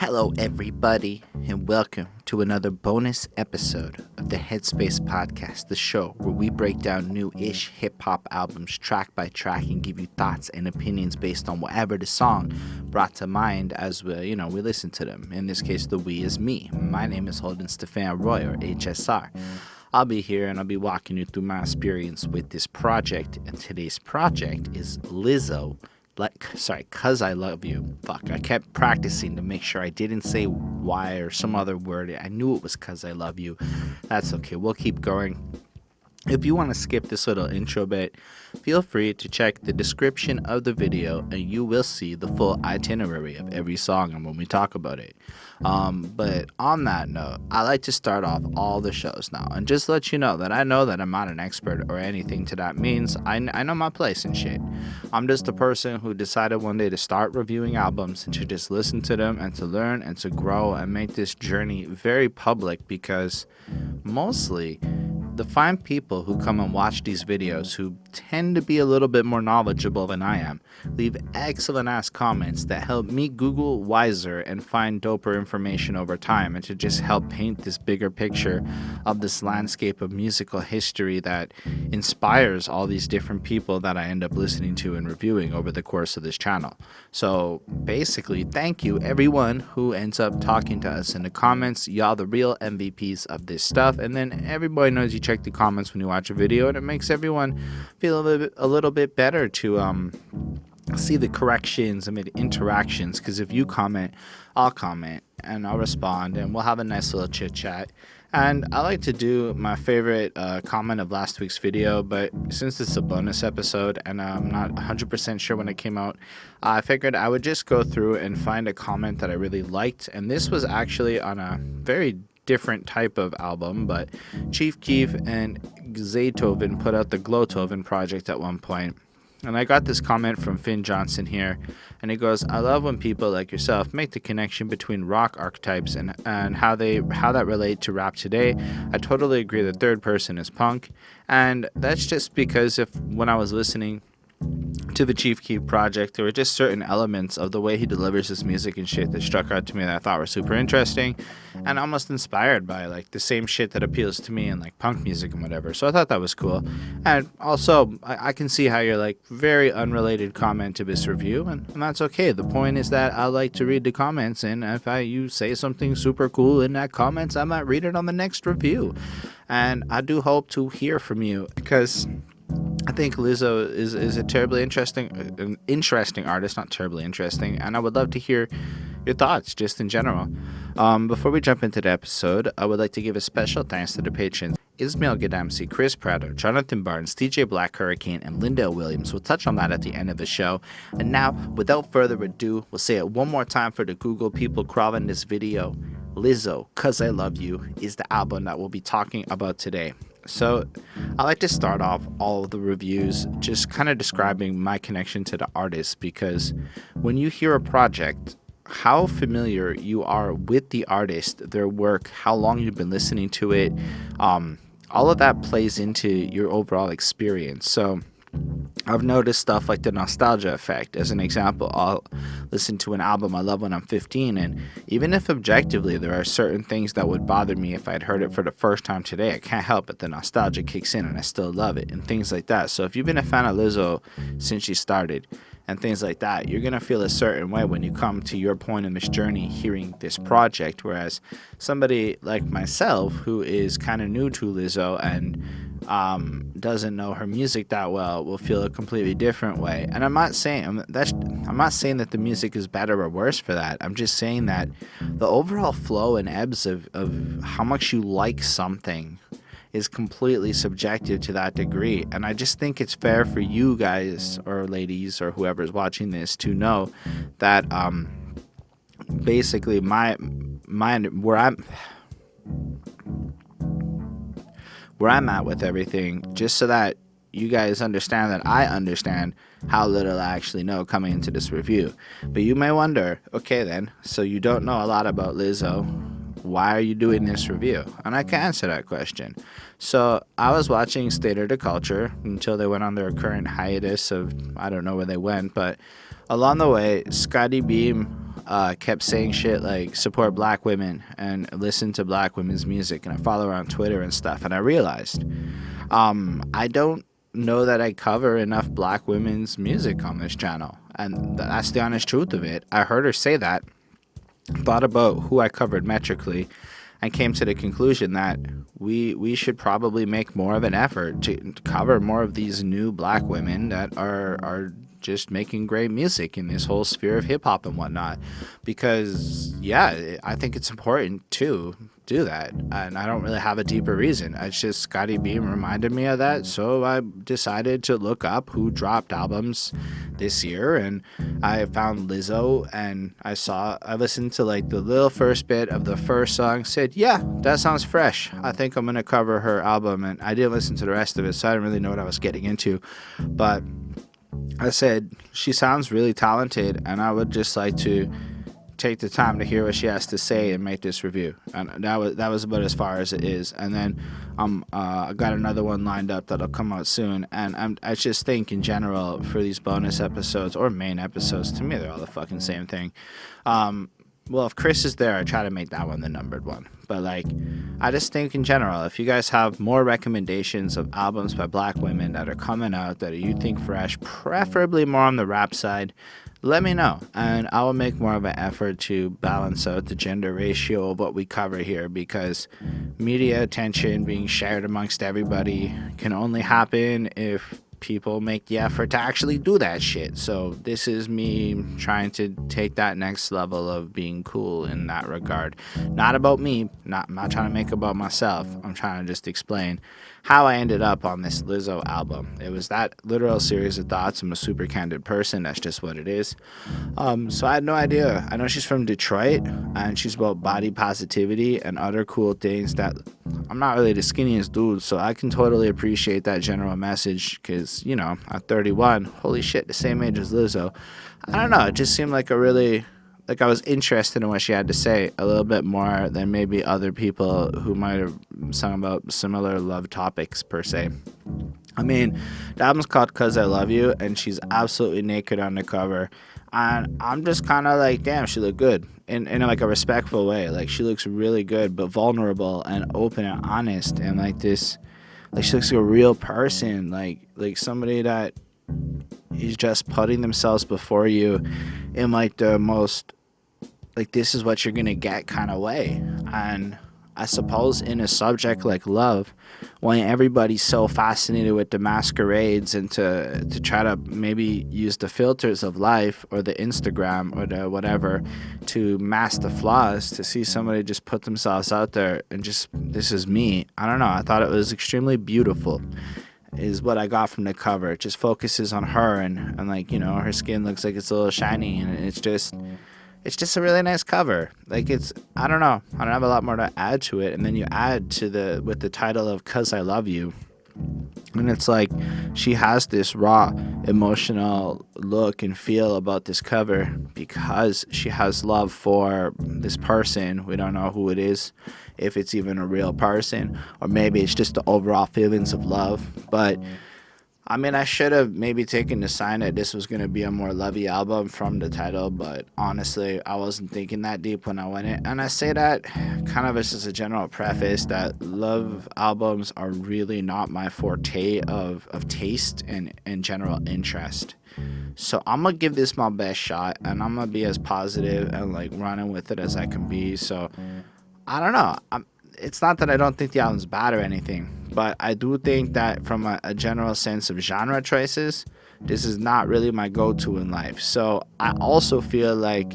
Hello, everybody, and welcome to another bonus episode of the Headspace Podcast, the show where we break down new-ish hip-hop albums track by track and give you thoughts and opinions based on whatever the song brought to mind as we listen to them. In this case, the we is me. My name is Holden Stephan Roy, or HSR. I'll be here and I'll be walking you through my experience with this project, and today's project is Lizzo. Cause I love you. Fuck, I kept practicing to make sure I didn't say why or some other word. I knew it was cause I love you. That's okay, we'll keep going. If you want to skip this little intro bit, feel free to check the description of the video and you will see the full itinerary of every song and when we talk about it. But on that note, I like to start off all the shows now and just let you know that I know that I'm not an expert or anything to that means. I know my place and shit. I'm just a person who decided one day to start reviewing albums and to just listen to them and to learn and to grow and make this journey very public, because mostly the fine people who come and watch these videos, who tend to be a little bit more knowledgeable than I am, leave excellent ass comments that help me Google wiser and find doper information over time, and to just help paint this bigger picture of this landscape of musical history that inspires all these different people that I end up listening to and reviewing over the course of this channel. So basically, thank you everyone who ends up talking to us in the comments. Y'all the real MVPs of this stuff. And then everybody knows you check the comments when you watch a video, and it makes everyone feel a little bit better to see the corrections and the interactions, because if you comment, I'll comment and I'll respond and we'll have a nice little chit chat. And I like to do my favorite comment of last week's video, but since it's a bonus episode and I'm not 100% sure when it came out, I figured I would just go through and find a comment that I really liked. And this was actually on a very different type of album, but Chief Keef and Zaytoven put out the Glowtoven project at one point. And I got this comment from Finn Johnson here, and he goes, I love when people like yourself make the connection between rock archetypes and how that relate to rap today. I totally agree the third person is punk, and that's just because when I was listening to the Chief Keef project, there were just certain elements of the way he delivers his music and shit that struck out to me that I thought were super interesting and almost inspired by like the same shit that appeals to me in like punk music and whatever. So I thought that was cool. And also I can see how you're like very unrelated comment to this review, and that's okay. The point is that I like to read the comments, and if you say something super cool in that comments, I might read it on the next review. And I do hope to hear from you, because I think Lizzo is a terribly interesting artist, not terribly interesting, and I would love to hear your thoughts just in general. Before we jump into the episode, I would like to give a special thanks to the patrons Ismail Gadamsi, Chris Prato, Jonathan Barnes, TJ Black Hurricane, and Lindell Williams. We'll touch on that at the end of the show. And now, without further ado, we'll say it one more time for the Google people crawling this video. Lizzo, Cause I Love You, is the album that we'll be talking about today. So I like to start off all of the reviews just kind of describing my connection to the artist, because when you hear a project, how familiar you are with the artist, their work, how long you've been listening to it, all of that plays into your overall experience. So I've noticed stuff like the nostalgia effect. As an example, I'll listen to an album I love when I'm 15, and even if objectively there are certain things that would bother me if I'd heard it for the first time today, I can't help it. The nostalgia kicks in and I still love it, and things like that. So if you've been a fan of Lizzo since she started and things like that, you're going to feel a certain way when you come to your point in this journey hearing this project, whereas somebody like myself who is kind of new to Lizzo and doesn't know her music that well will feel a completely different way. And I'm not saying that the music is better or worse for that. I'm just saying that the overall flow and ebbs of how much you like something is completely subjective to that degree. And I just think it's fair for you guys or ladies or whoever's watching this to know that basically where I'm at with everything, just so that you guys understand that I understand how little I actually know coming into this review. But you may wonder, okay then, so you don't know a lot about Lizzo, why are you doing this review? And I can answer that question. So I was watching State of the Culture until they went on their current hiatus of, I don't know where they went, but along the way, Scotty Beam kept saying shit like support black women and listen to black women's music, and I follow her on Twitter and stuff, and I realized I don't know that I cover enough black women's music on this channel, and that's the honest truth of it. I heard her say that, thought about who I covered metrically, and came to the conclusion that we should probably make more of an effort to cover more of these new black women that are just making great music in this whole sphere of hip-hop and whatnot, because yeah, I think it's important to do that, and I don't really have a deeper reason. It's just Scotty Beam reminded me of that, so I decided to look up who dropped albums this year, and I found Lizzo, and I listened to like the little first bit of the first song, said, yeah, that sounds fresh, I think I'm gonna cover her album, and I didn't listen to the rest of it, so I didn't really know what I was getting into, but I said, she sounds really talented, and I would just like to take the time to hear what she has to say and make this review. And that was about as far as it is. And then I got another one lined up that'll come out soon. And I just think in general for these bonus episodes or main episodes, to me they're all the fucking same thing. Well, if Chris is there, I try to make that one the numbered one. But like, I just think in general, if you guys have more recommendations of albums by black women that are coming out that you think fresh, preferably more on the rap side, let me know, and I will make more of an effort to balance out the gender ratio of what we cover here, because media attention being shared amongst everybody can only happen if people make the effort to actually do that shit. So this is me trying to take that next level of being cool in that regard. Not about me, I'm not trying to make it about myself. I'm trying to just explain how I ended up on this Lizzo album. It was that literal series of thoughts. I'm a super candid person, that's just what it is. So I had no idea. I know she's from Detroit, and she's about body positivity and other cool things that I'm not really the skinniest dude, so I can totally appreciate that general message, because, you know, at 31, holy shit, the same age as Lizzo. I don't know, it just seemed like I was interested in what she had to say a little bit more than maybe other people who might have sung about similar love topics per se. I mean, the album's called 'Cause I Love You, and she's absolutely naked on the cover, and I'm just kind of like, damn, she looked good in like a respectful way. Like, she looks really good, but vulnerable and open and honest, and like this, like, she looks like a real person, like somebody that is just putting themselves before you in like the most, like, this is what you're gonna get kind of way. And I suppose in a subject like love, when everybody's so fascinated with the masquerades and to try to maybe use the filters of life or the Instagram or the whatever to mask the flaws, to see somebody just put themselves out there and just, this is me. I don't know, I thought it was extremely beautiful is what I got from the cover. It just focuses on her, and like, you know, her skin looks like it's a little shiny, and it's just a really nice cover. Like, I don't know, I don't have a lot more to add to it. And then you add to with the title of 'Cause I Love You, and it's like she has this raw emotional look and feel about this cover because she has love for this person. We don't know who it is, if it's even a real person, or maybe it's just the overall feelings of love. But I mean, I should have maybe taken the sign that this was going to be a more lovey album from the title, but honestly, I wasn't thinking that deep when I went in. And I say that kind of as a general preface that love albums are really not my forte of taste and general interest. So I'm going to give this my best shot, and I'm going to be as positive and like running with it as I can be. So I don't know. It's not that I don't think the album's bad or anything, but I do think that from a general sense of genre choices, this is not really my go-to in life. So I also feel like,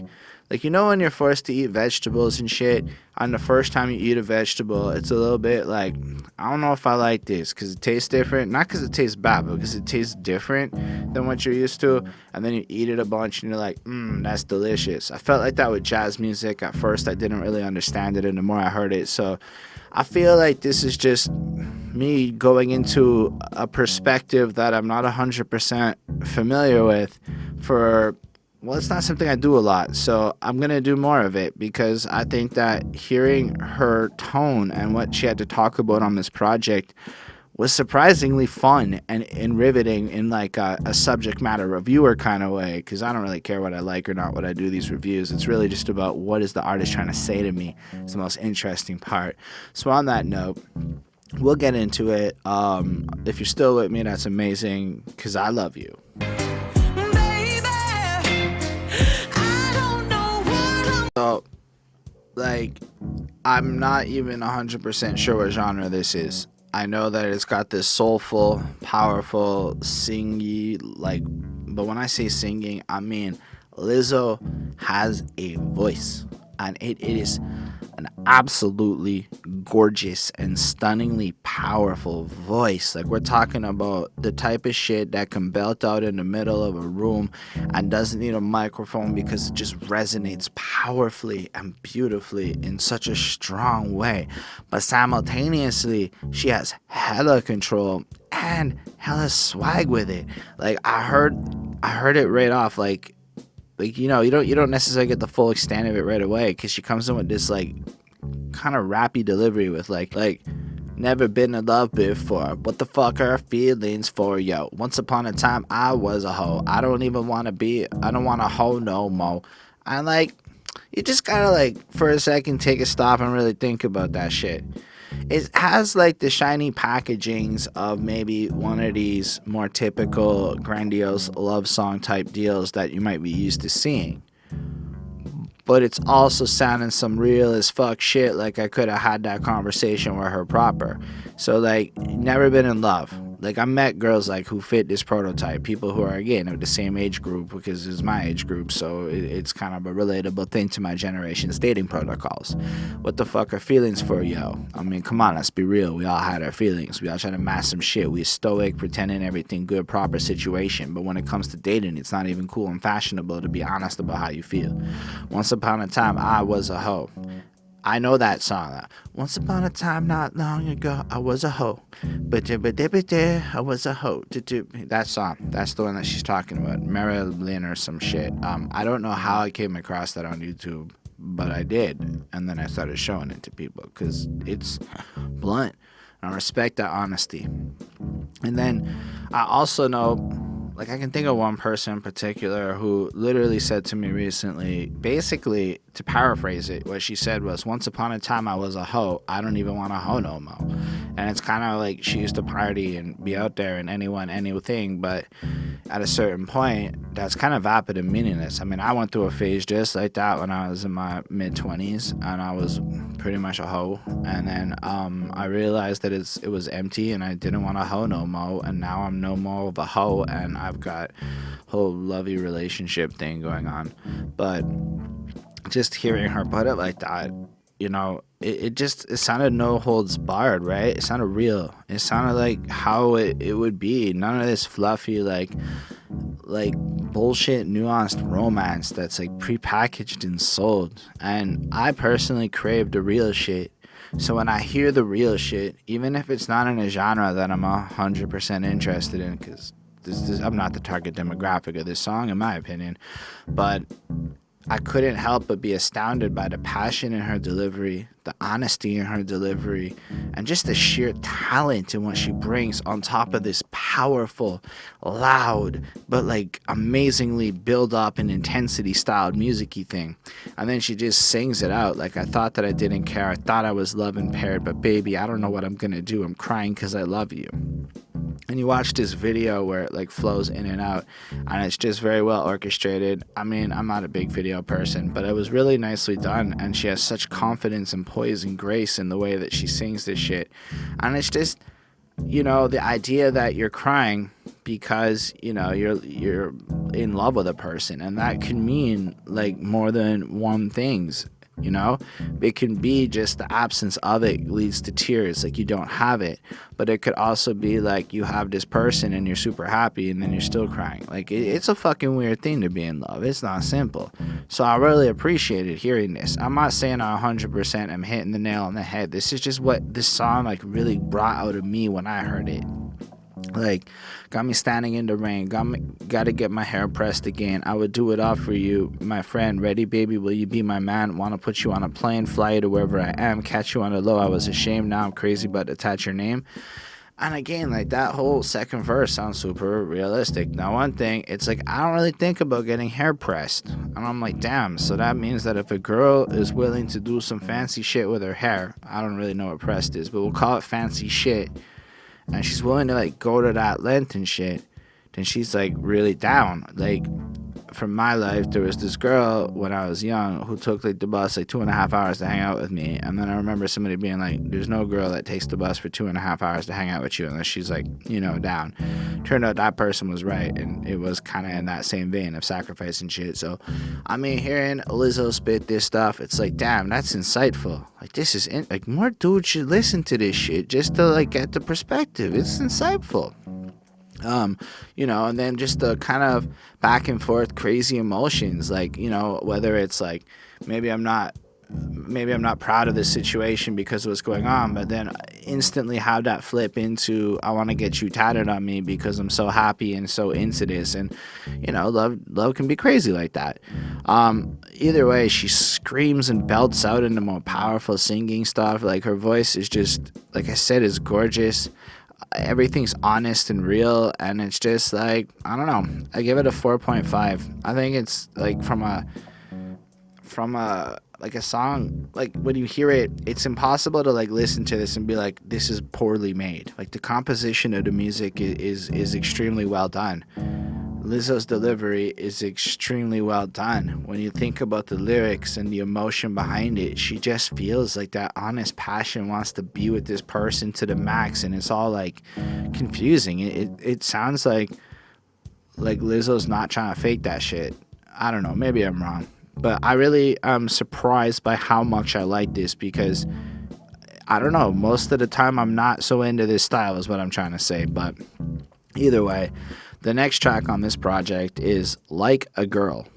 you know, when you're forced to eat vegetables and shit, on the first time you eat a vegetable, it's a little bit like, I don't know if I like this because it tastes different. Not because it tastes bad, but because it tastes different than what you're used to. And then you eat it a bunch and you're like, that's delicious. I felt like that with jazz music. At first, I didn't really understand it, and the more I heard it. So I feel like this is just me going into a perspective that I'm not 100% familiar with well, it's not something I do a lot, so I'm going to do more of it, because I think that hearing her tone and what she had to talk about on this project was surprisingly fun and riveting in like a subject matter reviewer kind of way, because I don't really care what I like or not when I do these reviews. It's really just about what is the artist trying to say to me. It's the most interesting part. So on that note, we'll get into it. If you're still with me, that's amazing, because I love you. So, like, I'm not even 100% sure what genre this is. I know that it's got this soulful, powerful, singy, like, but when I say singing, I mean Lizzo has a voice, and it is an absolutely gorgeous and stunningly powerful voice. Like, we're talking about the type of shit that can belt out in the middle of a room and doesn't need a microphone because it just resonates powerfully and beautifully in such a strong way. But simultaneously, she has hella control and hella swag with it. Like, I heard it right off, like, you don't necessarily get the full extent of it right away, because she comes in with this like kind of rappy delivery with like never been in love before, what the fuck are feelings for, yo, once upon a time I was a hoe, I don't want a hoe no more. And like, you just gotta like for a second take a stop and really think about that shit. It has like the shiny packagings of maybe one of these more typical grandiose love song type deals that you might be used to seeing. But it's also sounding some real as fuck shit, like I could have had that conversation with her proper. So like, never been in love. Like, I met girls like who fit this prototype, people who are again of the same age group, because it's my age group, so it's kind of a relatable thing to my generation's dating protocols. What the fuck are feelings for, yo? I mean, come on, let's be real. We all had our feelings. We all try to mask some shit. We stoic, pretending everything good, proper situation. But when it comes to dating, it's not even cool and fashionable to be honest about how you feel. Once upon a time, I was a hoe. I know that song. Once upon a time, not long ago, I was a hoe. But I was a hoe. That song. That's the one that she's talking about. Marilyn or some shit. I don't know how I came across that on YouTube, but I did. And then I started showing it to people because it's blunt. And I respect that honesty. And then I also know, like, I can think of one person in particular who literally said to me recently, basically, to paraphrase it, what she said was, once upon a time I was a hoe, I don't even want a hoe no more. And it's kind of like she used to party and be out there and anything, but at a certain point, that's kind of vapid and meaningless. I mean, I went through a phase just like that when I was in my mid-20s, and I was pretty much a hoe. And then I realized that it was empty, and I didn't want a hoe no more, and now I'm no more of a hoe, and I've got a whole lovey relationship thing going on. But just hearing her put it like that, you know, it sounded no holds barred, right? It sounded real. It sounded like how it would be. None of this fluffy like bullshit nuanced romance that's like prepackaged and sold. And I personally crave the real shit. So when I hear the real shit, even if it's not in a genre that I'm 100% interested in, because I'm not the target demographic of this song, in my opinion, but I couldn't help but be astounded by the passion in her delivery, the honesty in her delivery, and just the sheer talent in what she brings on top of this powerful, loud, but like amazingly build up and intensity styled music-y thing. And then she just sings it out like, I thought that I didn't care, I thought I was love impaired, but baby, I don't know what I'm gonna do, I'm crying because I love you. And you watch this video where it like flows in and out, and it's just very well orchestrated. I mean, I'm not a big video person, but it was really nicely done, and she has such confidence and poise and grace in the way that she sings this shit. And it's just, you know, the idea that you're crying because, you know, you're in love with a person, and that can mean like more than one things. You know, it can be just the absence of it leads to tears, like you don't have it. But it could also be like you have this person and you're super happy and then you're still crying. Like, it's a fucking weird thing to be in love. It's not simple. So I really appreciated hearing this. I'm not saying I 100% am hitting the nail on the head. This is just what this song like really brought out of me when I heard it. Like, got me standing in the rain, gotta get my hair pressed again. I would do it all for you, my friend. Ready, baby, will you be my man? Wanna put you on a plane, fly you to wherever I am, catch you on the low. I was ashamed, now I'm crazy, but attach your name. And again, like, that whole second verse sounds super realistic. Now, one thing, it's like, I don't really think about getting hair pressed. And I'm like, damn, so that means that if a girl is willing to do some fancy shit with her hair, I don't really know what pressed is, but we'll call it fancy shit, and she's willing to, like, go to that length and shit, then she's, like, really down. Like, from my life, there was this girl when I was young who took, like, the bus, like, 2.5 hours to hang out with me. And then I remember somebody being like, there's no girl that takes the bus for 2.5 hours to hang out with you unless she's, like, you know, down. Turned out that person was right, and it was kind of in that same vein of sacrifice and shit. So, I mean, hearing Lizzo spit this stuff, it's like, damn, that's insightful. Like, this is, like, more dudes should listen to this shit just to, like, get the perspective. It's insightful. You know, and then just the kind of back and forth crazy emotions, like, you know, whether it's like, maybe I'm not proud of this situation because of what's going on, but then instantly have that flip into, I want to get you tatted on me because I'm so happy and so into this. And, you know, love can be crazy like that. Either way, she screams and belts out into more powerful singing stuff. Like, her voice is just, like I said, is gorgeous. Everything's honest and real, and it's just like, I don't know, I give it a 4.5. I think it's like from a like a song, like, when you hear it, it's impossible to, like, listen to this and be like, this is poorly made. Like, the composition of the music is extremely well done. Lizzo's delivery is extremely well done. When you think about the lyrics and the emotion behind it, she just feels like that honest passion wants to be with this person to the max, and it's all, like, confusing. It sounds like Lizzo's not trying to fake that shit. I don't know, maybe I'm wrong, but I really am surprised by how much I like this, because I don't know, most of the time I'm not so into this style is what I'm trying to say. But either way, the next track on this project is Like a Girl.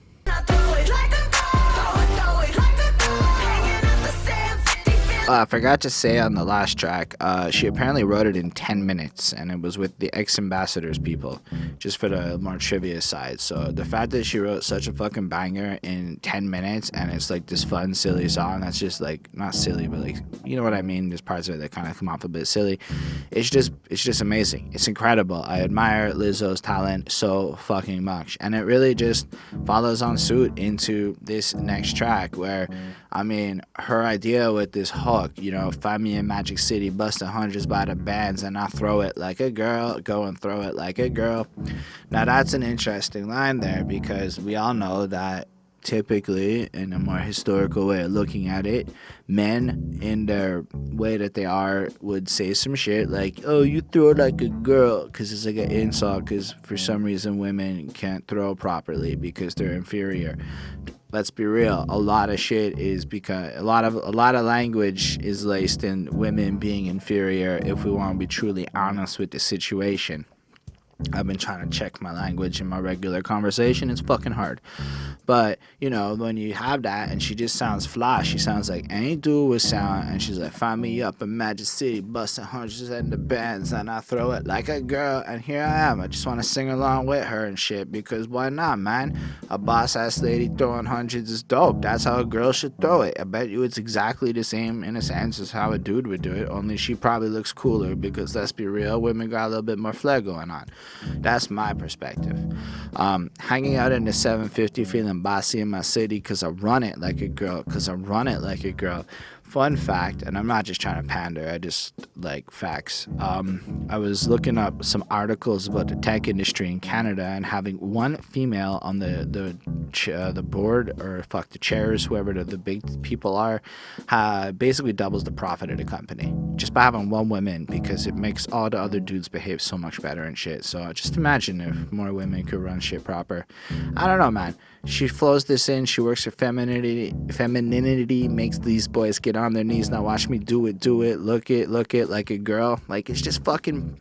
I forgot to say on the last track, she apparently wrote it in 10 minutes, and it was with the ex-ambassadors people, just for the more trivia side. So the fact that she wrote such a fucking banger in 10 minutes, and it's like this fun, silly song that's just, like, not silly, but, like, you know what I mean? There's parts of it that kind of come off a bit silly. It's just amazing. It's incredible. I admire Lizzo's talent so fucking much, and it really just follows on suit into this next track, where, I mean, her idea with this hook, you know, find me in Magic City, busting hundreds by the bands, and I throw it like a girl, go and throw it like a girl. Now, that's an interesting line there, because we all know that typically, in a more historical way of looking at it, men, in their way that they are, would say some shit like, oh, you throw it like a girl, because it's like an insult, because for some reason women can't throw properly because they're inferior. Let's be real, a lot of shit is because a lot of language is laced in women being inferior, if we want to be truly honest with the situation. I've been trying to check my language in my regular conversation. It's fucking hard. But, you know, when you have that and she just sounds fly, she sounds like any dude would sound, and she's like, find me up in Magic City, busting hundreds in the bands, and I throw it like a girl, and here I am. I just want to sing along with her and shit, because why not, man? A boss-ass lady throwing hundreds is dope. That's how a girl should throw it. I bet you it's exactly the same, in a sense, as how a dude would do it, only she probably looks cooler, because let's be real, women got a little bit more flair going on. That's my perspective. Hanging out in the 750, feeling bossy in my city, because I run it like a girl, Fun fact, and I'm not just trying to pander, I just like facts. I was looking up some articles about the tech industry in Canada, and having one female on the board, or the chairs, whoever the big people are, basically doubles the profit of the company just by having one woman, because it makes all the other dudes behave so much better and shit. So just imagine if more women could run shit proper. I don't know, man. She flows this in. She works her femininity, makes these boys get on their knees. Now watch me do it, look it like a girl. Like, it's just fucking,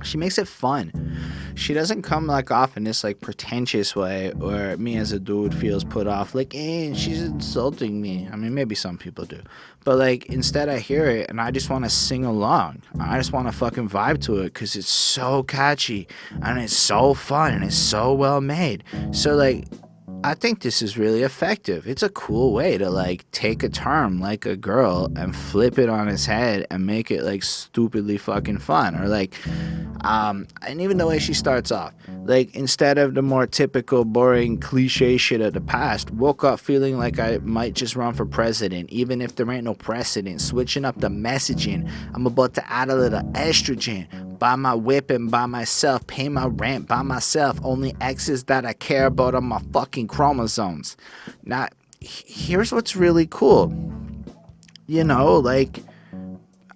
she makes it fun. She doesn't come like off in this like pretentious way, or me as a dude feels put off, like, she's insulting me. I mean, maybe some people do, but like, instead I hear it and I just want to sing along. I just want to fucking vibe to it, because it's so catchy and it's so fun and it's so well made. So like, I think this is really effective. It's a cool way to like take a term like a girl and flip it on its head and make it like stupidly fucking fun. Or like and even the way she starts off, like instead of the more typical boring cliche shit of the past, woke up feeling like I might just run for president even if there ain't no precedent, switching up the messaging. I'm about to add a little estrogen, buy my whip and by myself, pay my rent by myself, only exes that I care about are my fucking chromosomes. Now here's what's really cool, you know, like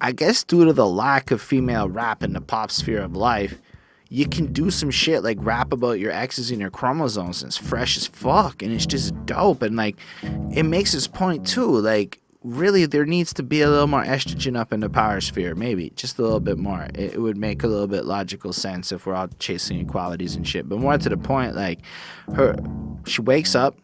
I guess due to the lack of female rap in the pop sphere of life, you can do some shit like rap about your exes and your chromosomes, and it's fresh as fuck, and it's just dope, and like it makes its point too. Like really, there needs to be a little more estrogen up in the power sphere, maybe just a little bit more. It would make a little bit logical sense if we're all chasing equalities and shit. But more to the point, like she wakes up,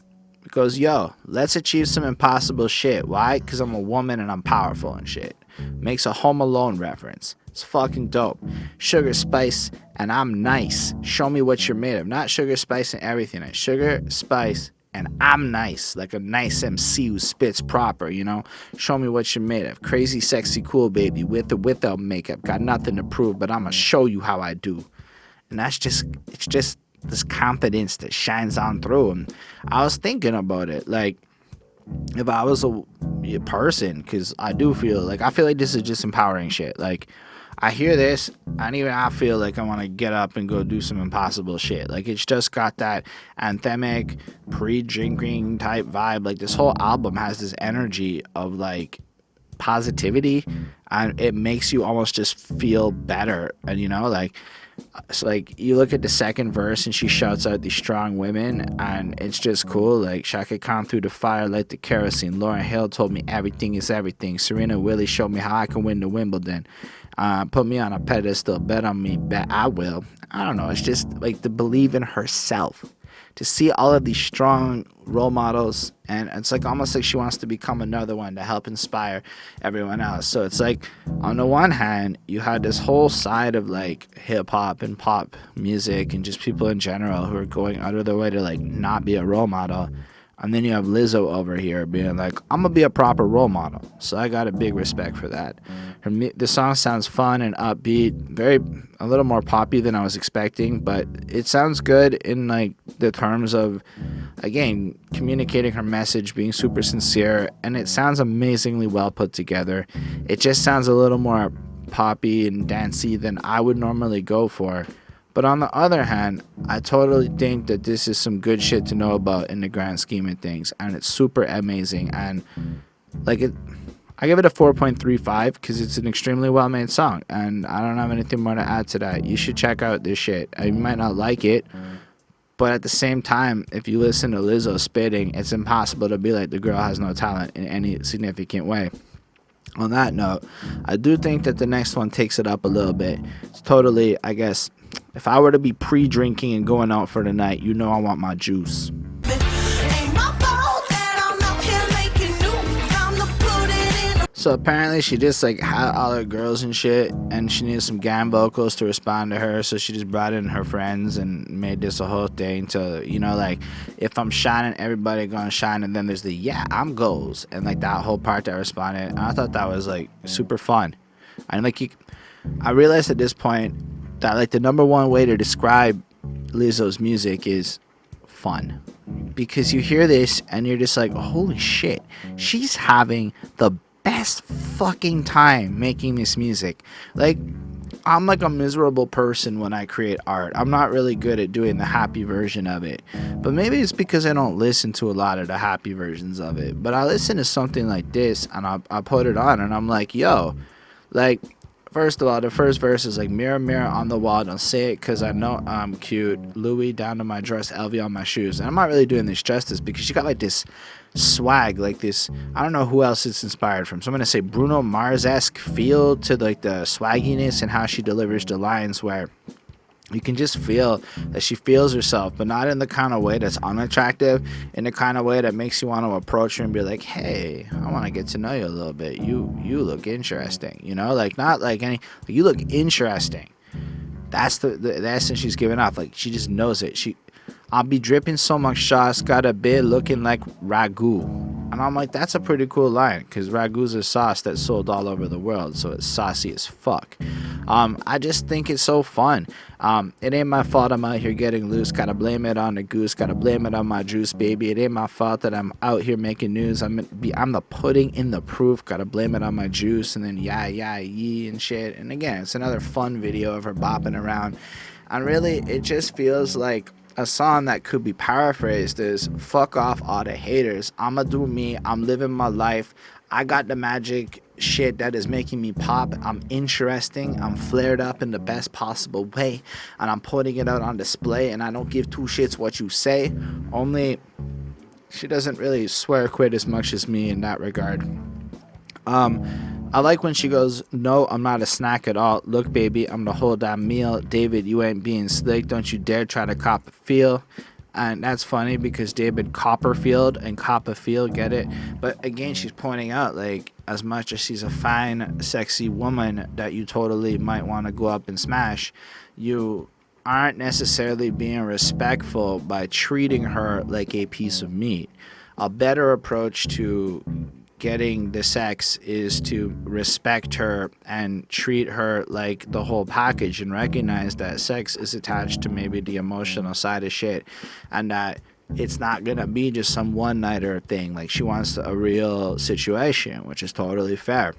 goes, yo, let's achieve some impossible shit. Why? Because I'm a woman and I'm powerful and shit. Makes a Home Alone reference. It's fucking dope. Sugar, spice, and I'm nice. Show me what you're made of. Not sugar, spice, and everything. It's sugar, spice, and I'm nice. Like a nice MC who spits proper, you know? Show me what you're made of. Crazy, sexy, cool, baby. With or without makeup. Got nothing to prove, but I'ma show you how I do. And it's just this confidence that shines on through. And I was thinking about it. Like, if I was a person, because I feel like this is just empowering shit. Like, I hear this, and even I feel like I want to get up and go do some impossible shit. Like, it's just got that anthemic, pre-drinking type vibe. Like, this whole album has this energy of, like, positivity, and it makes you almost just feel better. And, you know, like, it's like you look at the second verse and she shouts out these strong women, and it's just cool. Like, Shaka Khan through the fire, light the kerosene. Lauryn Hill told me everything is everything. Serena Williams showed me how I can win the Wimbledon. Put me on a pedestal, bet on me, bet I will. I don't know. It's just like to believe in herself, to see all of these strong role models, and it's like almost like she wants to become another one to help inspire everyone else. So it's like, on the one hand, you had this whole side of like hip hop and pop music and just people in general who are going out of their way to like not be a role model. And then you have Lizzo over here being like, I'm going to be a proper role model. So I got a big respect for that. The song sounds fun and upbeat, a little more poppy than I was expecting, but it sounds good in like the terms of, again, communicating her message, being super sincere, and it sounds amazingly well put together. It just sounds a little more poppy and dancey than I would normally go for. But on the other hand, I totally think that this is some good shit to know about in the grand scheme of things, and it's super amazing. And like I give it a 4.35 because it's an extremely well-made song, and I don't have anything more to add to that. You should check out this shit. You might not like it, but at the same time, if you listen to Lizzo spitting, it's impossible to be like the girl has no talent in any significant way. On that note, I do think that the next one takes it up a little bit. It's totally, I guess, if I were to be pre-drinking and going out for the night, you know I want my juice. So apparently she just like had all her girls and shit, and she needed some gang vocals to respond to her, so she just brought in her friends and made this a whole thing to, you know, like, if I'm shining, everybody gonna shine, and then there's the yeah, I'm goals, and like that whole part that responded, and I thought that was like super fun. And like I realized at this point that like the number one way to describe Lizzo's music is fun, because you hear this and you're just like, holy shit, she's having the best fucking time making this music. Like, I'm like a miserable person when I create art. I'm not really good at doing the happy version of it, but maybe it's because I don't listen to a lot of the happy versions of it. But I listen to something like this and I put it on and I'm like, yo, like, first of all, the first verse is like, mirror, mirror on the wall, don't say it cause I know I'm cute. Louis down to my dress, LV on my shoes. And I'm not really doing this justice because she got like this swag, like this, I don't know who else it's inspired from. So I'm gonna say Bruno Mars-esque feel to like the swagginess and how she delivers the lines, where you can just feel that she feels herself, but not in the kind of way that's unattractive, in the kind of way that makes you want to approach her and be like, hey, I want to get to know you a little bit. You look interesting, you know, like not like any, like, you look interesting. That's the essence she's giving off. Like, she just knows it. I'll be dripping so much sauce, got a bit looking like ragu. And I'm like, that's a pretty cool line, because ragu's a sauce that's sold all over the world, so it's saucy as fuck. I just think it's so fun. It ain't my fault I'm out here getting loose, gotta blame it on the goose, gotta blame it on my juice, baby. It ain't my fault that I'm out here making news. I'm the pudding in the proof, gotta blame it on my juice, and then yeah, yee and shit. And again, it's another fun video of her bopping around. And really, it just feels like a song that could be paraphrased as fuck off all the haters. I'ma do me. I'm living my life. I got the magic shit that is making me pop. I'm interesting. I'm flared up in the best possible way. And I'm putting it out on display. And I don't give two shits what you say. Only she doesn't really swear quite as much as me in that regard. I like when she goes, no, I'm not a snack at all. Look, baby, I'm the whole damn meal. David, you ain't being slick. Don't you dare try to cop a feel. And that's funny because David Copperfield and cop a feel, get it? But again, she's pointing out, like, as much as she's a fine, sexy woman that you totally might want to go up and smash, you aren't necessarily being respectful by treating her like a piece of meat. A better approach to getting the sex is to respect her and treat her like the whole package, and recognize that sex is attached to maybe the emotional side of shit, and that it's not gonna be just some one-nighter thing. Like, she wants a real situation, which is totally fair.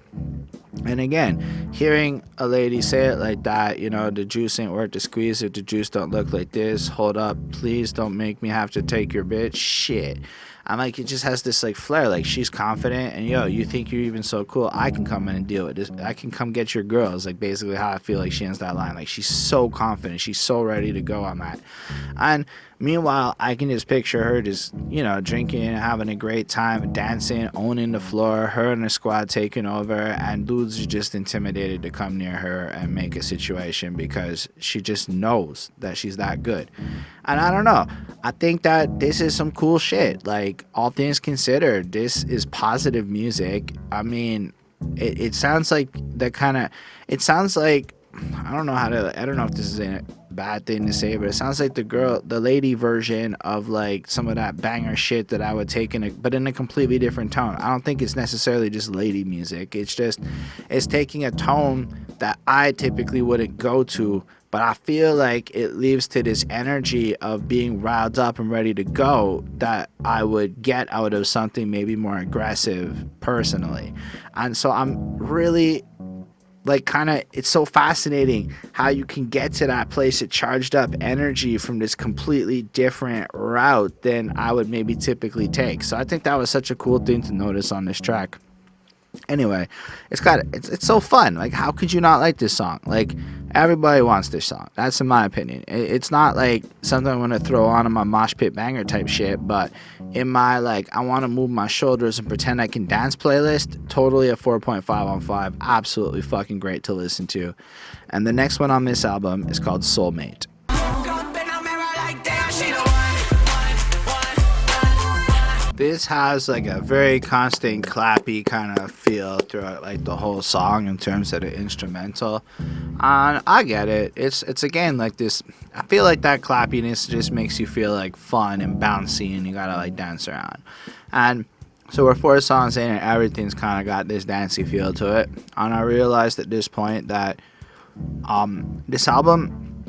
And again, hearing a lady say it like that, you know, the juice ain't worth the squeeze if the juice don't look like this. Hold up, please don't make me have to take your bitch. Shit. I'm like, it just has this like flair, like she's confident, and yo, you think you're even so cool, I can come in and deal with this, I can come get your girls, like basically how I feel like she ends that line. Like, she's so confident, she's so ready to go on that. And meanwhile, I can just picture her just, you know, drinking, having a great time, dancing, owning the floor, her and her squad taking over, and dudes are just intimidated to come near her and make a situation because she just knows that she's that good. And I don't know, I think that this is some cool shit. Like, all things considered, this is positive music. I mean, it sounds like that kind of, it sounds like, I don't know if this is a bad thing to say, but it sounds like the lady version of like some of that banger shit that I would take but in a completely different tone. I don't think it's necessarily just lady music. It's taking a tone that I typically wouldn't go to, but I feel like it leads to this energy of being riled up and ready to go that I would get out of something maybe more aggressive personally. And so I'm really, like, kind of, it's so fascinating how you can get to that place of charged up energy from this completely different route than I would maybe typically take. So I think that was such a cool thing to notice on this track. Anyway, it's so fun. Like, how could you not like this song? Like, everybody wants this song. That's in my opinion. It's not like something I'm gonna throw on in my mosh pit banger type shit, but in my, like, I want to move my shoulders and pretend I can dance playlist, totally a 4.5 on 5. Absolutely fucking great to listen to. And the next one on this album is called Soulmate. This has like a very constant clappy kind of feel throughout like the whole song in terms of the instrumental, and I get it. It's again like this, I feel like that clappiness just makes you feel like fun and bouncy and you gotta like dance around. And so we're 4 songs in and everything's kind of got this dancey feel to it, and I realized at this point that this album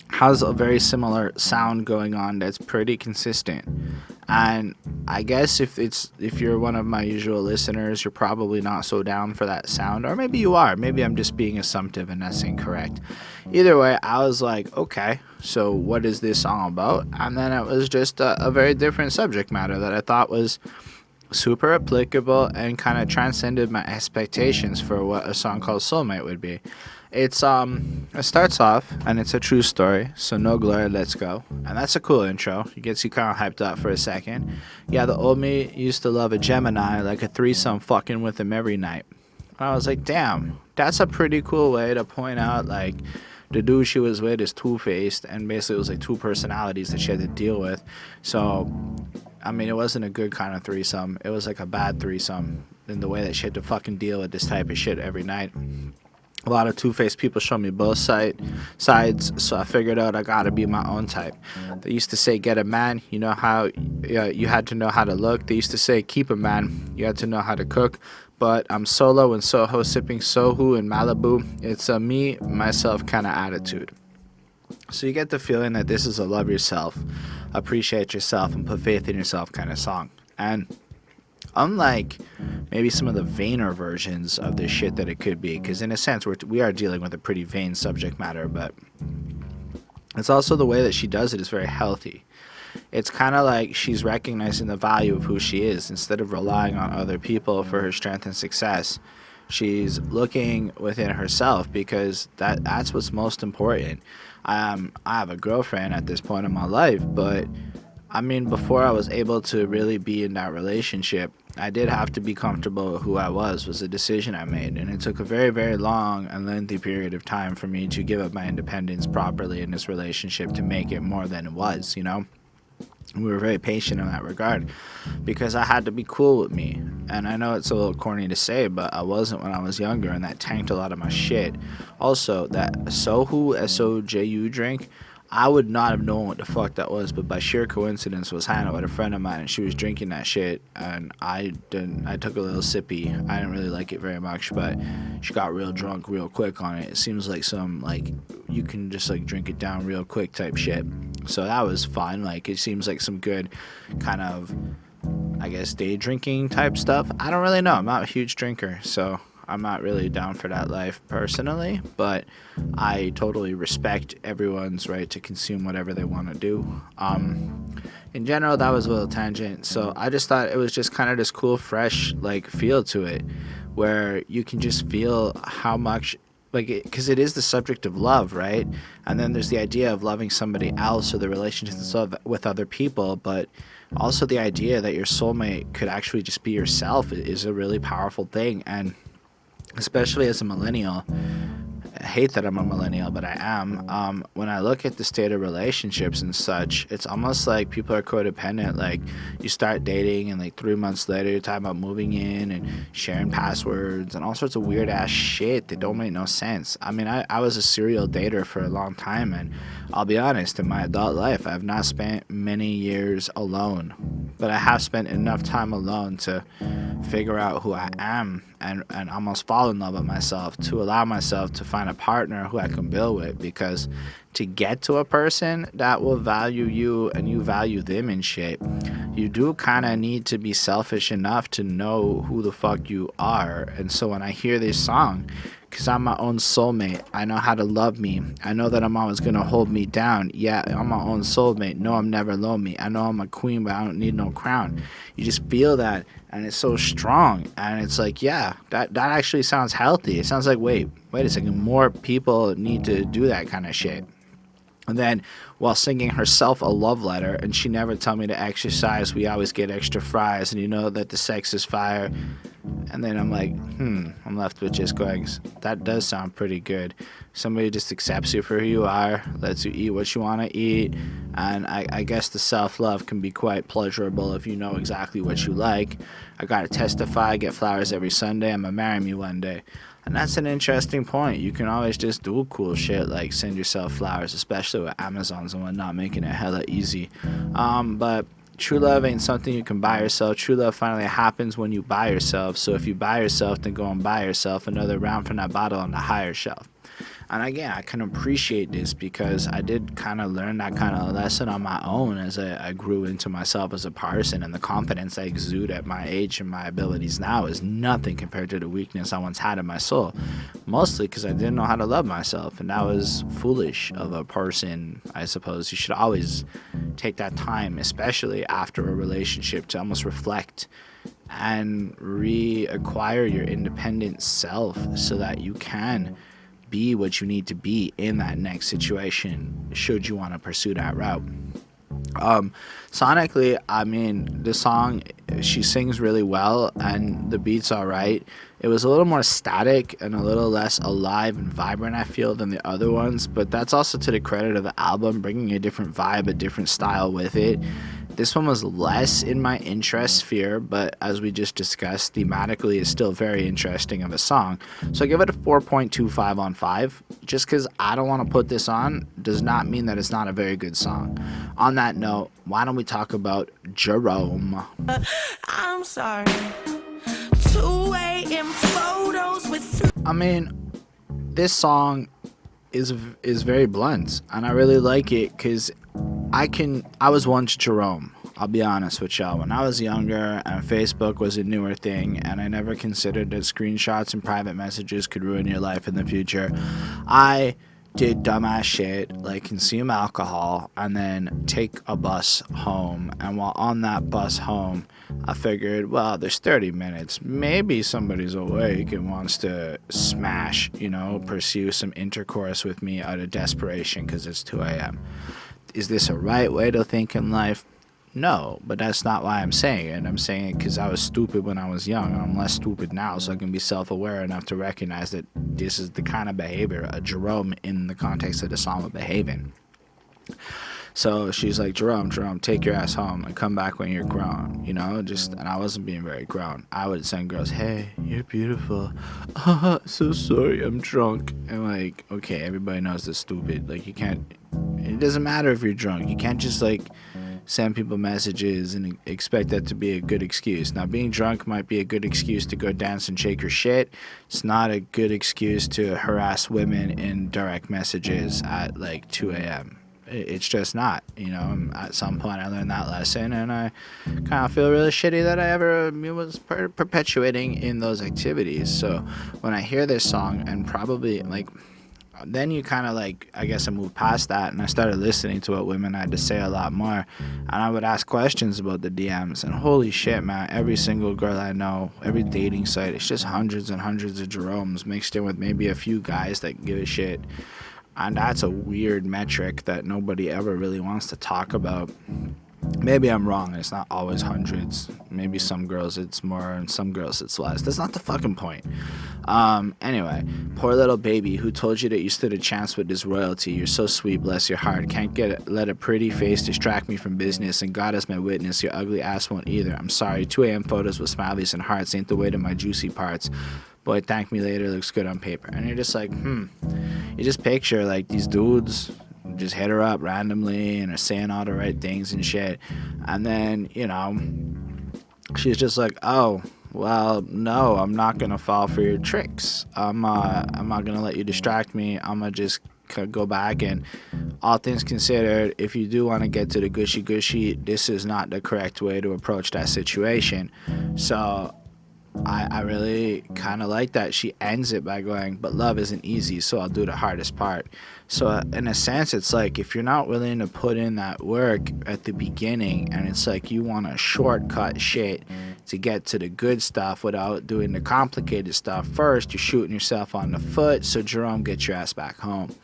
has a very similar sound going on that's pretty consistent. And I guess if you're one of my usual listeners, you're probably not so down for that sound, or maybe you are. Maybe I'm just being assumptive and that's incorrect. Either way, I was like, okay, so what is this song about? And then it was just a very different subject matter that I thought was super applicable and kind of transcended my expectations for what a song called Soulmate would be. It starts off, and it's a true story, so no glory, let's go. And that's a cool intro. It gets you kind of hyped up for a second. Yeah, the old me used to love a Gemini, like a threesome fucking with him every night. And I was like, damn, that's a pretty cool way to point out, like, the dude she was with is two-faced, and basically it was like 2 personalities that she had to deal with. So, I mean, it wasn't a good kind of threesome. It was like a bad threesome in the way that she had to fucking deal with this type of shit every night. A lot of two-faced people show me both sides, so I figured out I gotta be my own type. They used to say, get a man, you know how you had to know how to look. They used to say, keep a man, you had to know how to cook. But I'm solo in Soho sipping Sohu in Malibu. It's a me, myself kind of attitude. So you get the feeling that this is a love yourself, appreciate yourself, and put faith in yourself kind of song. And unlike maybe some of the vainer versions of this shit that it could be, because in a sense we are dealing with a pretty vain subject matter, but it's also the way that she does it is very healthy. It's kind of like she's recognizing the value of who she is. Instead of relying on other people for her strength and success, she's looking within herself, because that's what's most important. I have a girlfriend at this point in my life, but I mean, before I was able to really be in that relationship, I did have to be comfortable with who I was a decision I made. And it took a very, very long and lengthy period of time for me to give up my independence properly in this relationship to make it more than it was, you know? We were very patient in that regard because I had to be cool with me. And I know it's a little corny to say, but I wasn't when I was younger, and that tanked a lot of my shit. Also, that Sohu, S-O-J-U drink, I would not have known what the fuck that was, but by sheer coincidence was hanging out with a friend of mine and she was drinking that shit, and I took a little sippy. I didn't really like it very much, but she got real drunk real quick on it. It seems like some, like, you can just like drink it down real quick type shit. So that was fun. Like, it seems like some good kind of, I guess, day drinking type stuff. I don't really know. I'm not a huge drinker, so I'm not really down for that life personally, but I totally respect everyone's right to consume whatever they want to do. In general, that was a little tangent. So I just thought it was just kind of this cool, fresh, like, feel to it, where you can just feel how much, like, because it is the subject of love, right? And then there's the idea of loving somebody else or the relationships with other people, but also the idea that your soulmate could actually just be yourself is a really powerful thing. And especially as a millennial, I hate that I'm a millennial, but I am. When I look at the state of relationships and such, it's almost like people are codependent. Like, you start dating and like 3 months later you're talking about moving in and sharing passwords and all sorts of weird ass shit that don't make no sense. I mean, I was a serial dater for a long time, and I'll be honest, in my adult life I have not spent many years alone, but I have spent enough time alone to figure out who I am and almost fall in love with myself, to allow myself to find a partner who I can build with, because to get to a person that will value you and you value them and shit, you do kind of need to be selfish enough to know who the fuck you are. And so when I hear this song, because I'm my own soulmate, I know how to love me, I know that I'm always going to hold me down. Yeah, I'm my own soulmate. No, I'm never lonely. I know I'm a queen, but I don't need no crown. You just feel that, and it's so strong, and it's like, yeah, that actually sounds healthy. It sounds like, wait a second, more people need to do that kind of shit. And then while singing herself a love letter, and she never tell me to exercise, we always get extra fries, and you know that the sex is fire. And then I'm like, I'm left with just going, that does sound pretty good. Somebody just accepts you for who you are, lets you eat what you want to eat, and I guess the self-love can be quite pleasurable if you know exactly what you like. I gotta testify, get flowers every Sunday, I'ma marry me one day. And that's an interesting point. You can always just do cool shit like send yourself flowers, especially with Amazons and whatnot, making it hella easy. But true love ain't something you can buy yourself. True love finally happens when you buy yourself. So if you buy yourself, then go and buy yourself another round from that bottle on the higher shelf. And again, I can appreciate this because I did kind of learn that kind of lesson on my own as I grew into myself as a person, and the confidence I exude at my age and my abilities now is nothing compared to the weakness I once had in my soul, mostly because I didn't know how to love myself, and that was foolish of a person, I suppose. You should always take that time, especially after a relationship, to almost reflect and reacquire your independent self so that you can be what you need to be in that next situation should you want to pursue that route. Sonically, I mean, the song, she sings really well and the beat's alright. It was a little more static and a little less alive and vibrant, I feel, than the other ones, but that's also to the credit of the album, bringing a different vibe, a different style with it. This one was less in my interest sphere, but as we just discussed, thematically is still very interesting of a song. So I give it a 4.25 on 5. Just because I don't want to put this on does not mean that it's not a very good song. On that note, why don't we talk about Jerome? I'm sorry. 2 a.m. photos with... I mean, this song is very blunt, and I really like it because I was once Jerome. I'll be honest with y'all. When I was younger and Facebook was a newer thing and I never considered that screenshots and private messages could ruin your life in the future, I did dumbass shit like consume alcohol and then take a bus home. And while on that bus home, I figured, well, there's 30 minutes. Maybe somebody's awake and wants to smash, pursue some intercourse with me out of desperation because it's 2 a.m. Is this a right way to think in life? No, but that's not why I'm saying it. I'm saying it because I was stupid when I was young, and I'm less stupid now, so I can be self-aware enough to recognize that this is the kind of behavior a Jerome in the context of the song would behave in. So she's like, Jerome, take your ass home and come back when you're grown, and I wasn't being very grown. I would send girls, hey, you're beautiful. So sorry, I'm drunk. And like, okay, everybody knows this stupid. Like, you can't, it doesn't matter if you're drunk. You can't just like send people messages and expect that to be a good excuse. Now, being drunk might be a good excuse to go dance and shake your shit. It's not a good excuse to harass women in direct messages at like 2 a.m. It's just not, At some point I learned that lesson, and I kind of feel really shitty that I ever was perpetuating in those activities. So when I hear this song, and probably like, then you kind of like, I guess I moved past that and I started listening to what women had to say a lot more, and I would ask questions about the DMs, and holy shit, man, every single girl I know, every dating site, it's just hundreds and hundreds of Jeromes mixed in with maybe a few guys that give a shit. And that's a weird metric that nobody ever really wants to talk about. Maybe I'm wrong. It's not always hundreds. Maybe some girls it's more and some girls it's less. That's not the fucking point. Anyway, poor little baby, who told you that you stood a chance with this royalty? You're so sweet, bless your heart. Can't let a pretty face distract me from business, and God is my witness, your ugly ass won't either. I'm sorry, 2 a.m. photos with smileys and hearts ain't the way to my juicy parts. Boy, thank me later, looks good on paper. And you're just like, You just picture like these dudes just hit her up randomly and are saying all the right things and shit. And then, she's just like, oh, well, no, I'm not going to fall for your tricks. I'm not going to let you distract me. I'm going to just go back, and all things considered, if you do want to get to the gushy, this is not the correct way to approach that situation. So I really kind of like that she ends it by going, but love isn't easy, so I'll do the hardest part. So in a sense, it's like if you're not willing to put in that work at the beginning, and it's like you want to shortcut shit to get to the good stuff without doing the complicated stuff first, you're shooting yourself on the foot. So Jerome, get your ass back home.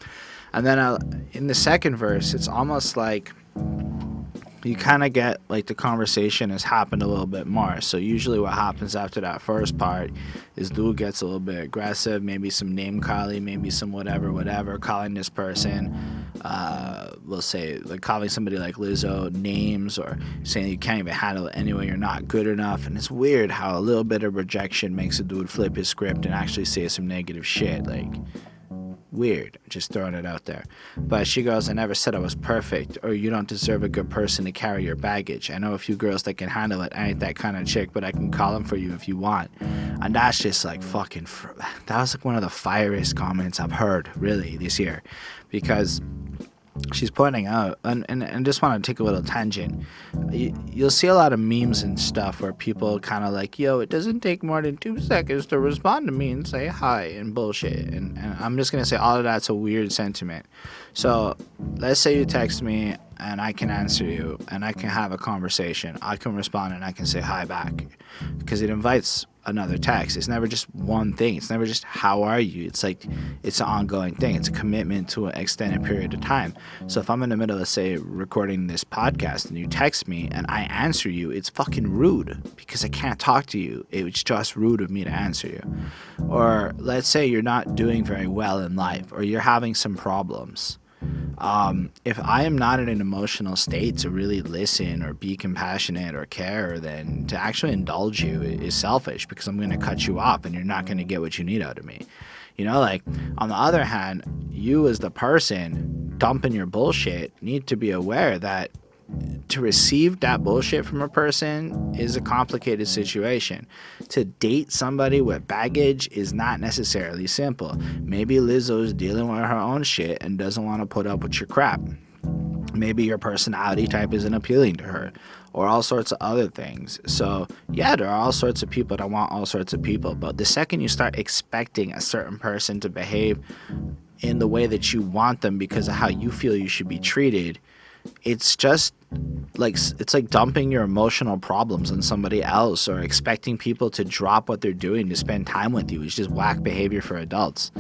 And then in the second verse, it's almost like you kind of get like the conversation has happened a little bit more. So usually what happens after that first part is dude gets a little bit aggressive, maybe some name calling, maybe some whatever, calling this person, we'll say like calling somebody like Lizzo names, or saying you can't even handle it anyway, you're not good enough. And it's weird how a little bit of rejection makes a dude flip his script and actually say some negative shit. Like, weird, just throwing it out there. But she goes, I never said I was perfect, or you don't deserve a good person to carry your baggage. I know a few girls that can handle it. I ain't that kind of chick, but I can call them for you if you want. And that's just like fucking that was like one of the fieriest comments I've heard really this year, because she's pointing out, and just want to take a little tangent. You'll see a lot of memes and stuff where people kind of like, yo, it doesn't take more than 2 seconds to respond to me and say hi and bullshit. And I'm just going to say all of that's a weird sentiment. So let's say you text me and I can answer you and I can have a conversation. I can respond and I can say hi back, because it invites another text. It's never just one thing. It's never just how are you. It's like it's an ongoing thing. It's a commitment to an extended period of time. So if I'm in the middle of, say, recording this podcast and you text me and I answer you, it's fucking rude because I can't talk to you. It's just rude of me to answer you. Or let's say you're not doing very well in life, or you're having some problems. If I am not in an emotional state to really listen or be compassionate or care, then to actually indulge you is selfish, because I'm going to cut you off and you're not going to get what you need out of me. You know, like, on the other hand, you as the person dumping your bullshit need to be aware that to receive that bullshit from a person is a complicated situation. To date somebody with baggage is not necessarily simple. Maybe Lizzo's dealing with her own shit and doesn't want to put up with your crap. Maybe your personality type isn't appealing to her, or all sorts of other things. So yeah, there are all sorts of people that want all sorts of people, but the second you start expecting a certain person to behave in the way that you want them because of how you feel you should be treated, it's just like, it's like dumping your emotional problems on somebody else, or expecting people to drop what they're doing to spend time with you. It's just whack behavior for adults.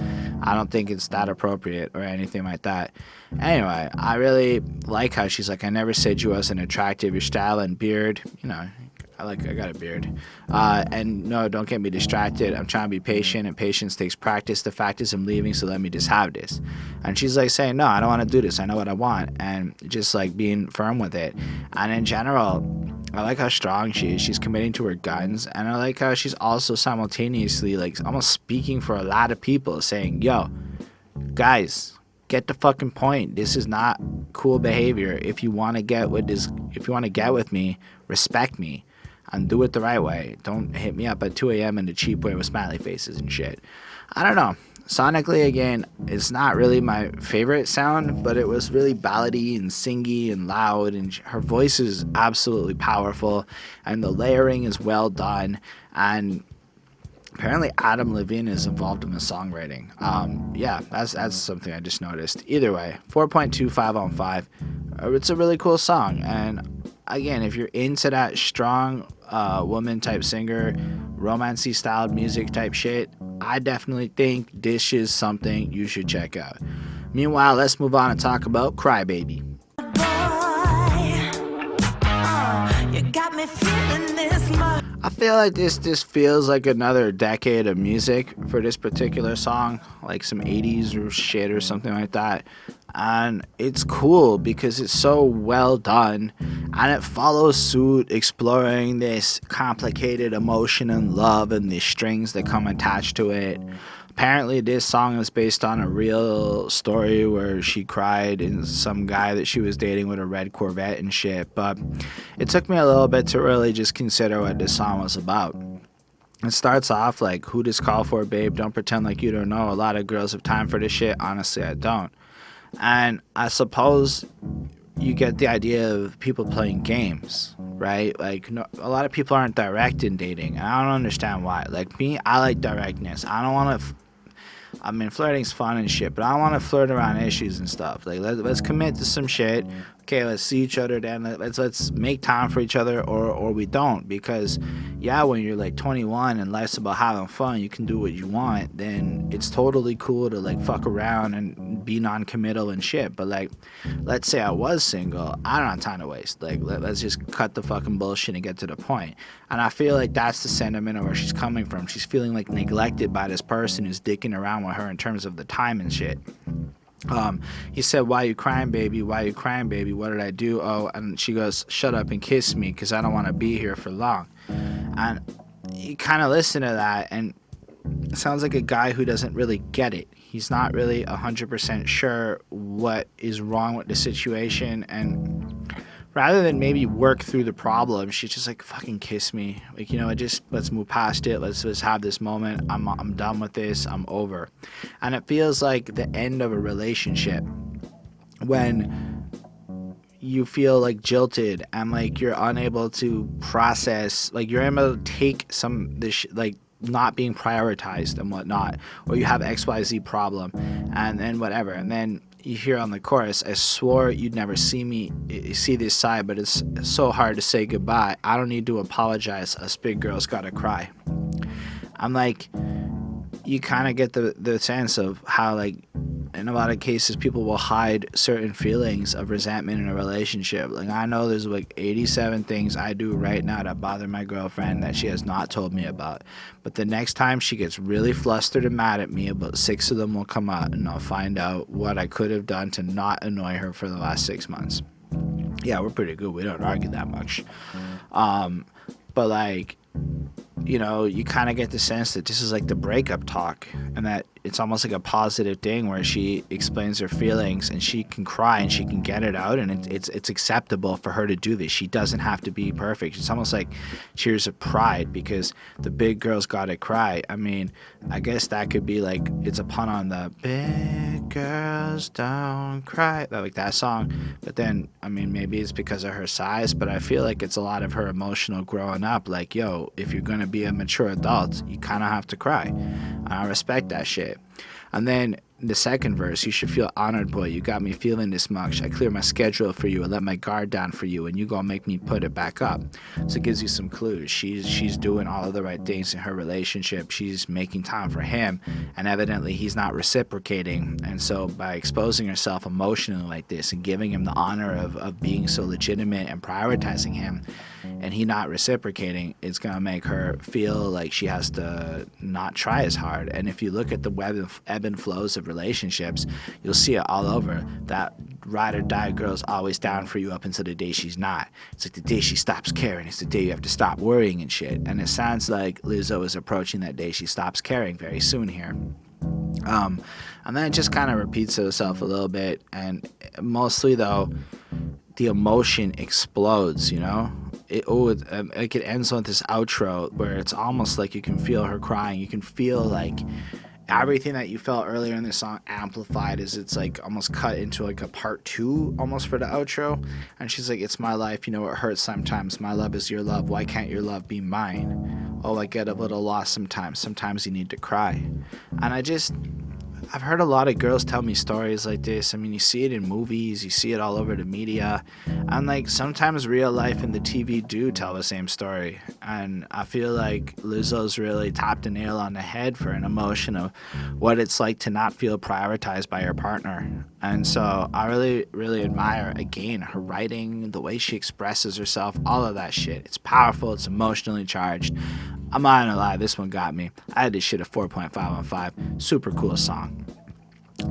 I don't think it's that appropriate or anything like that. Anyway, I really like how she's like, I never said you wasn't attractive. Your style and beard, you know, I got a beard. And no, don't get me distracted. I'm trying to be patient, and patience takes practice. The fact is I'm leaving, so let me just have this. And she's like saying, no, I don't want to do this. I know what I want. And just like being firm with it. And in general, I like how strong she is. She's committing to her guns. And I like how she's also simultaneously like almost speaking for a lot of people, saying, yo, guys, get the fucking point. This is not cool behavior. If you want to get with this, if you want to get with me, respect me. And do it the right way. Don't hit me up at 2 a.m. in the cheap way with smiley faces and shit. I don't know. Sonically, again, it's not really my favorite sound, but it was really ballady and singy and loud, and her voice is absolutely powerful, and the layering is well done, and apparently Adam Levine is involved in the songwriting. Yeah, that's something I just noticed. Either way, 4.25 on 5. It's a really cool song, and again, if you're into that strong woman type singer, romancy styled music type shit, I definitely think this is something you should check out. Meanwhile, let's move on and talk about Crybaby. You got me feeling this much. I feel like this feels like another decade of music for this particular song, like some 80s or shit or something like that. And it's cool because it's so well done, and it follows suit, exploring this complicated emotion and love and the strings that come attached to it. Apparently this song is based on a real story where she cried in some guy that she was dating with a red Corvette and shit, but it took me a little bit to really just consider what this song was about. It starts off like, who this call for, babe? Don't pretend like you don't know. A lot of girls have time for this shit. Honestly, I don't. And I suppose you get the idea of people playing games, right? Like, no, a lot of people aren't direct in dating, and I don't understand why. Like me, I like directness. I don't want to I mean, flirting's fun and shit, but I don't want to flirt around issues and stuff. Like, let's commit to some shit. Okay, let's see each other then. Let's make time for each other, or we don't. Because, yeah, when you're like 21 and life's about having fun, you can do what you want. Then it's totally cool to like fuck around and be non-committal and shit. But like, let's say I was single, I don't have time to waste. Like, let's just cut the fucking bullshit and get to the point. And I feel like that's the sentiment of where she's coming from. She's feeling like neglected by this person who's dicking around with her in terms of the time and shit. He said, why you crying, baby? Why you crying, baby? What did I do? Oh, and she goes, shut up and kiss me, because I don't want to be here for long. And you kind of listen to that, and it sounds like a guy who doesn't really get it. He's not really 100% sure what is wrong with the situation, and rather than maybe work through the problem, she's just like, fucking kiss me. Like, you know, let's move past it. Let's just have this moment. I'm done with this. I'm over. And it feels like the end of a relationship when you feel like jilted and like you're unable to process, like you're able to take like not being prioritized and whatnot, or you have XYZ problem and then whatever. And then you hear on the chorus, I swore you'd never see this side, but it's so hard to say goodbye. I don't need to apologize. Us big girls gotta cry. I'm like, you kind of get the sense of how like in a lot of cases, people will hide certain feelings of resentment in a relationship. Like, I know there's like 87 things I do right now that bother my girlfriend that she has not told me about. But the next time she gets really flustered and mad at me, about 6 of them will come out, and I'll find out what I could have done to not annoy her for the last 6 months. Yeah, we're pretty good. We don't argue that much. But like, you know, you kind of get the sense that this is like the breakup talk, and that it's almost like a positive thing where she explains her feelings and she can cry and she can get it out, and it's acceptable for her to do this. She doesn't have to be perfect. It's almost like Tears of Pride, because the big girls gotta cry. I mean, I guess that could be like, it's a pun on the big girls don't cry, like that song. But then, I mean, maybe it's because of her size, but I feel like it's a lot of her emotional growing up. Like, yo, if you're gonna be a mature adult, you kind of have to cry. And I respect that shit. And then the second verse, you should feel honored, boy. You got me feeling this much. I clear my schedule for you. I let my guard down for you, and you gonna make me put it back up. So it gives you some clues. She's doing all of the right things in her relationship. She's making time for him, and evidently he's not reciprocating. And so by exposing herself emotionally like this and giving him the honor of being so legitimate and prioritizing him, and he not reciprocating, it's gonna make her feel like she has to not try as hard. And if you look at the ebb and flows of relationships, you'll see it all over. That ride or die girl's always down for you up until the day she's not. It's like the day she stops caring, it's the day you have to stop worrying and shit. And it sounds like Lizzo is approaching that day she stops caring very soon here. And then it just kind of repeats itself a little bit, and mostly though, the emotion explodes, you know? It ends with this outro where it's almost like you can feel her crying. You can feel like everything that you felt earlier in the song amplified, as it's like almost cut into like a part 2 almost for the outro. And she's like, it's my life, you know, it hurts sometimes. My love is your love. Why can't your love be mine? Oh, I get a little lost sometimes. Sometimes you need to cry. And I've heard a lot of girls tell me stories like this. I mean, you see it in movies, you see it all over the media, and like sometimes real life and the TV do tell the same story. And I feel like Lizzo's really tapped the nail on the head for an emotion of what it's like to not feel prioritized by your partner. And so I really, really admire, again, her writing, the way she expresses herself, all of that shit. It's powerful, it's emotionally charged. I'm not gonna lie, this one got me. I had this shit a 4.5 on 5. Super cool song.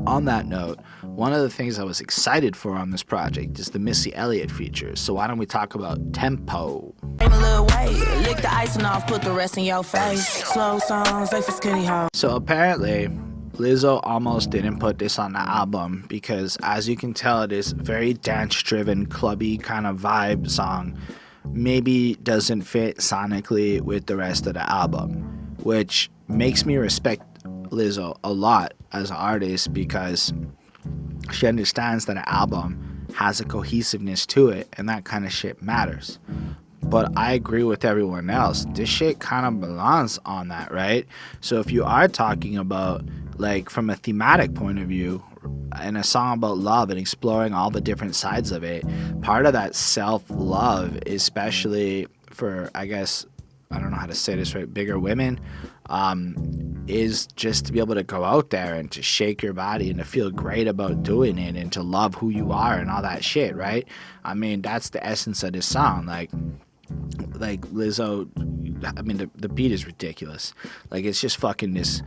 On that note, one of the things I was excited for on this project is the Missy Elliott features. So why don't we talk about tempo? Aim a little way, lick the icing off, put the rest in your face. Slow songs, like for skinny hoes. So apparently, Lizzo almost didn't put this on the album because, as you can tell, it is very dance-driven, clubby kind of vibe song. Maybe doesn't fit sonically with the rest of the album, which makes me respect Lizzo a lot as an artist, because she understands that an album has a cohesiveness to it, and that kind of shit matters. But I agree with everyone else. This shit kind of belongs on that, right? So if you are talking about, like, from a thematic point of view, and a song about love and exploring all the different sides of it, part of that self-love, especially for, I guess, I don't know how to say this right, bigger women, is just to be able to go out there and to shake your body and to feel great about doing it and to love who you are and all that shit, right? I mean, that's the essence of this song. Like Lizzo, I mean, the beat is ridiculous. Like, it's just fucking this,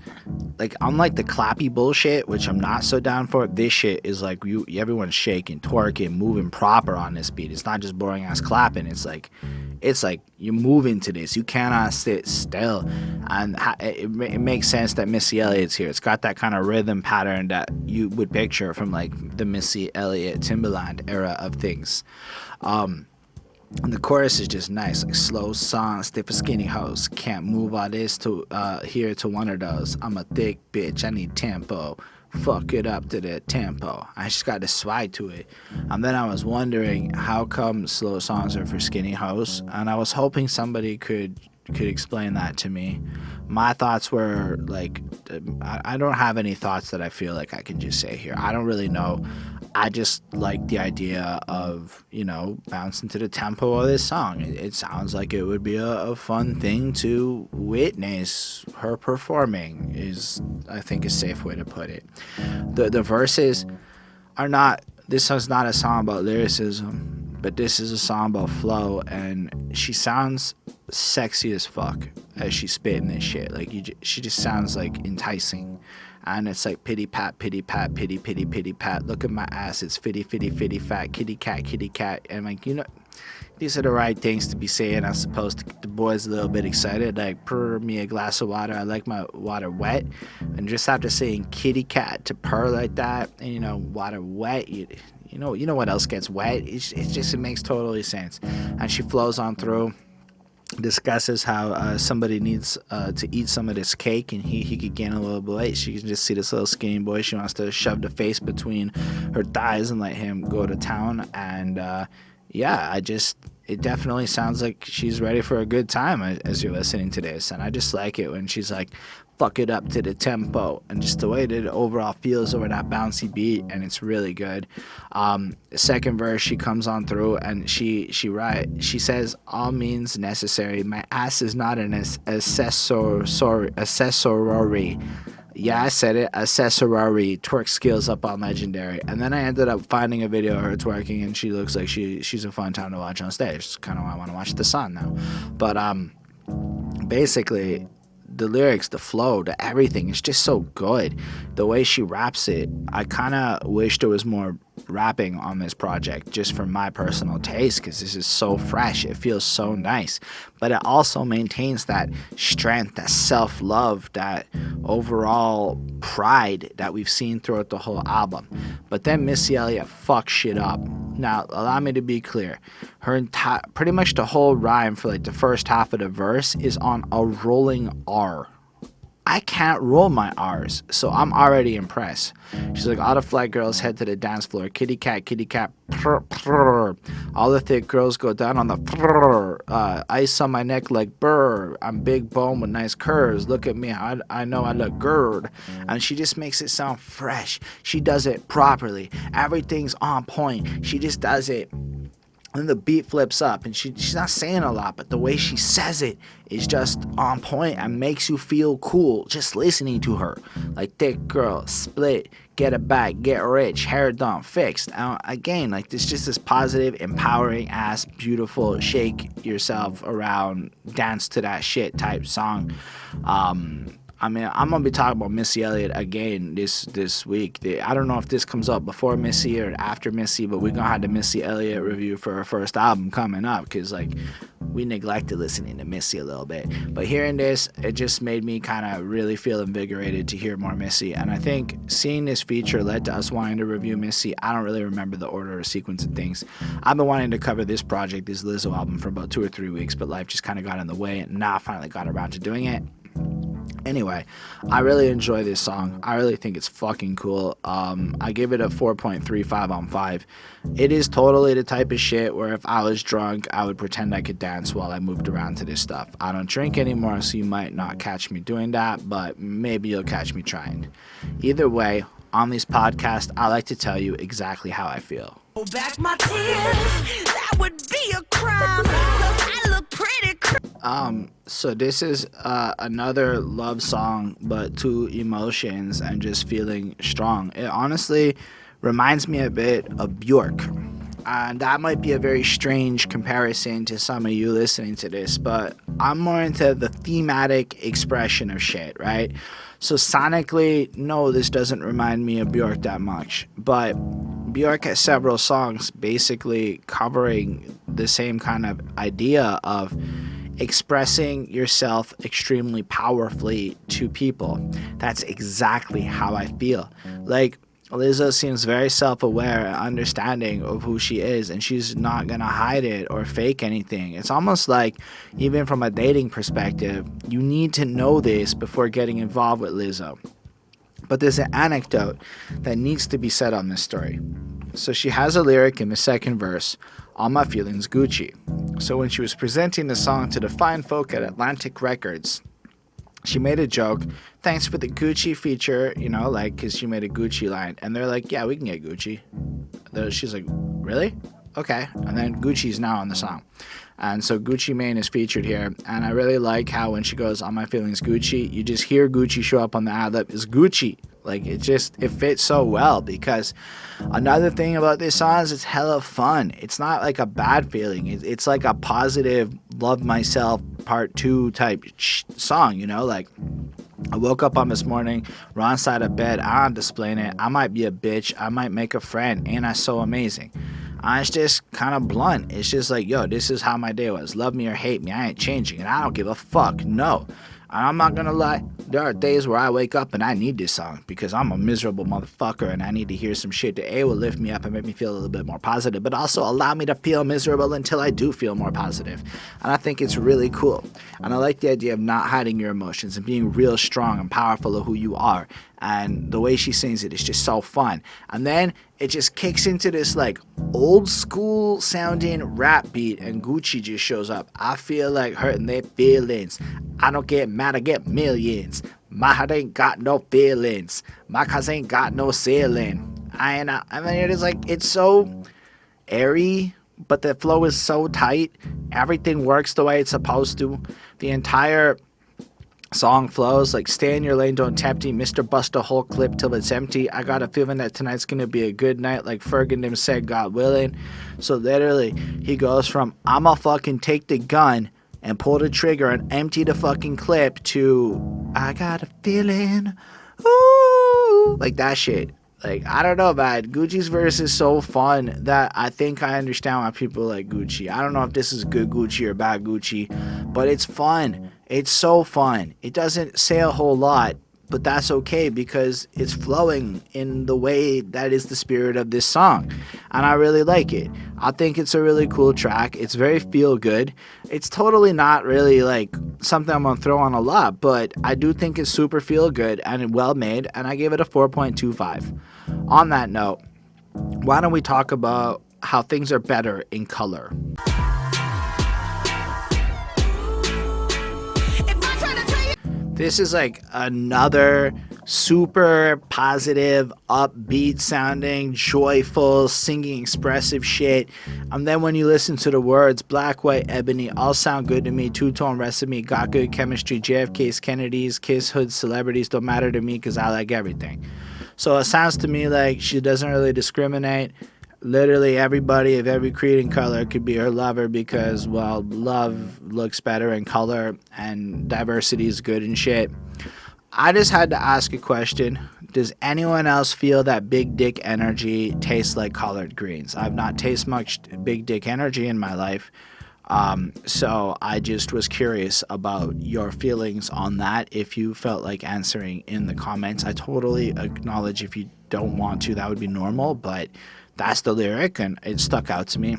like, unlike the clappy bullshit, which I'm not so down for, this shit is like, everyone's shaking, twerking, moving proper on this beat. It's not just boring ass clapping. It's like you're moving to this. You cannot sit still. And it makes sense that Missy Elliott's here. It's got that kind of rhythm pattern that you would picture from, like, the Missy Elliott Timbaland era of things. And the chorus is just nice, like slow song, stiff for skinny hoes. Can't move all this to here to one of those. I'm a thick bitch, I need tempo. Fuck it up to the tempo. I just got to swag to it. And then I was wondering, how come slow songs are for skinny hoes? And I was hoping somebody could could explain that to me. My thoughts were like, I don't have any thoughts that I feel like I can just say here. I don't really know. I just like the idea of, bouncing to the tempo of this song. It sounds like it would be a fun thing to witness her performing, is, I think, a safe way to put it. The verses are not, this is not a song about lyricism, but this is a song about flow, and she sounds sexy as fuck as she's spitting this shit. Like, she just sounds like enticing. And it's like pity pat, pity pat, pity pity pity pat. Look at my ass, it's fitty fitty fitty fat, kitty cat. And like, these are the right things to be saying. I'm supposed to get the boys a little bit excited. Like, pour me a glass of water. I like my water wet. And just after saying kitty cat to purr like that, and water wet, you know what else gets wet? It makes totally sense. And she flows on through. Discusses how somebody needs to eat some of this cake, and he could gain a little bit of weight. She can just see this little skinny boy. She wants to shove the face between her thighs and let him go to town. And it definitely sounds like she's ready for a good time as you're listening to this. And I just like it when she's like, fuck it up to the tempo, and just the way that it overall feels over that bouncy beat, and it's really good. Second verse, she comes on through, and she says, all means necessary, my ass is not an accessory. Yeah, I said it, accessory. Twerk skills up on Legendary. And then I ended up finding a video of her twerking, and she looks like she's a fun time to watch on stage. It's kind of why I want to watch the song now. But basically, the lyrics, the flow, the everything, it's just so good. The way she raps it, I kind of wish there was more rapping on this project, just for my personal taste, because this is so fresh. It feels so nice, but it also maintains that strength, that self-love, that overall pride that we've seen throughout the whole album. But then Missy Elliott fucks shit up. Now, allow me to be clear. Her pretty much the whole rhyme for like the first half of the verse is on a rolling R. I can't roll my R's, so I'm already impressed. She's like, all the flat girls head to the dance floor. Kitty cat, prr, prr. All the thick girls go down on the prr. Ice on my neck like burr. I'm big bone with nice curves. Look at me, I know I look good. And she just makes it sound fresh. She does it properly. Everything's on point. She just does it. And the beat flips up, and she's not saying a lot, but the way she says it is just on point and makes you feel cool just listening to her. Like, thick girl, split, get it back, get rich, hair done, fixed. Again, like, this just this positive, empowering ass, beautiful, shake yourself around, dance to that shit type song. I'm going to be talking about Missy Elliott again this week. I don't know if this comes up before Missy or after Missy, but we're going to have the Missy Elliott review for her first album coming up, because, like, we neglected listening to Missy a little bit. But hearing this, it just made me kind of really feel invigorated to hear more Missy. And I think seeing this feature led to us wanting to review Missy. I don't really remember the order or sequence of things. I've been wanting to cover this project, this Lizzo album, for about 2 or 3 weeks, but life just kind of got in the way, and now I finally got around to doing it. Anyway, I really enjoy this song. I really think it's fucking cool. I give it a 4.35 on 5. It is totally the type of shit where if I was drunk, I would pretend I could dance while I moved around to this stuff. I don't drink anymore, so you might not catch me doing that, but maybe you'll catch me trying. Either way, on this podcast, I like to tell you exactly how I feel. Back my tears, that would be a crime, 'cause I look pretty. So this is another love song, but to emotions and just feeling strong. It honestly reminds me a bit of Bjork. And that might be a very strange comparison to some of you listening to this, but I'm more into the thematic expression of shit, right? So sonically, no, this doesn't remind me of Bjork that much, but Bjork has several songs basically covering the same kind of idea of expressing yourself extremely powerfully to people. That's exactly how I feel. Like, Lizzo seems very self-aware and understanding of who she is, and she's not gonna hide it or fake anything. It's almost like, even from a dating perspective, you need to know this before getting involved with Lizzo. But there's an anecdote that needs to be said on this story. So she has a lyric in the second verse, all my feelings Gucci. So when she was presenting the song to the fine folk at Atlantic Records, she made a joke, thanks for the Gucci feature, you know, like, because she made a Gucci line. And they're like, yeah, we can get Gucci. She's like, really? Okay. And then Gucci's now on the song. And so Gucci Mane is featured here. And I really like how when she goes, all my feelings Gucci, you just hear Gucci show up on the ad-lib. It's Gucci. Like, it fits so well, because another thing about this song is it's hella fun. It's not like a bad feeling. It's like a positive love myself part 2 type song, you know? Like, I woke up on this morning, wrong side of bed, I'm displaying it. I might be a bitch. I might make a friend. Ain't I so amazing? It's just kind of blunt. It's just like, yo, this is how my day was. Love me or hate me, I ain't changing, and I don't give a fuck. No. And I'm not gonna lie, there are days where I wake up and I need this song because I'm a miserable motherfucker and I need to hear some shit that will lift me up and make me feel a little bit more positive, but also allow me to feel miserable until I do feel more positive. And I think it's really cool. And I like the idea of not hiding your emotions and being real strong and powerful of who you are. And the way she sings it is just so fun. And then it just kicks into this like old school sounding rap beat, and Gucci just shows up. I feel like hurting their feelings. I don't get mad, I get millions. My heart ain't got no feelings. My cause ain't got no ceiling. I mean, it is like, it's so airy, but the flow is so tight. Everything works the way it's supposed to. The entire song flows like, stay in your lane, don't tempt me, Mr. Bust a whole clip till it's empty. I got a feeling that tonight's gonna be a good night, like Fergie them said, God willing. So literally, he goes from I'ma fucking take the gun and pull the trigger and empty the fucking clip to I got a feeling, ooh, like that shit. Like, I don't know, man. Gucci's verse is so fun that I think I understand why people like Gucci. I don't know if this is good Gucci or bad Gucci, but it's fun. It's so fun. It doesn't say a whole lot, but that's okay because it's flowing in the way that is the spirit of this song. And I really like it. I think it's a really cool track. It's very feel good. It's totally not really like something I'm going to throw on a lot, but I do think it's super feel good and well made, and I gave it a 4.25. On that note, why don't we talk about how things are better in color? This is like another super positive, upbeat sounding, joyful, singing, expressive shit. And then when you listen to the words, black, white, ebony, all sound good to me. Two-tone recipe, got good chemistry. JFK's, Kennedy's, Kiss, Hood, celebrities don't matter to me because I like everything. So it sounds to me like she doesn't really discriminate. Literally everybody of every creed and color could be her lover because, well, love looks better in color and diversity is good and shit. I just had to ask a question. Does anyone else feel that big dick energy tastes like collard greens? I've not tasted much big dick energy in my life. So I just was curious about your feelings on that. If you felt like answering in the comments, I totally acknowledge if you don't want to, that would be normal, but that's the lyric and it stuck out to me.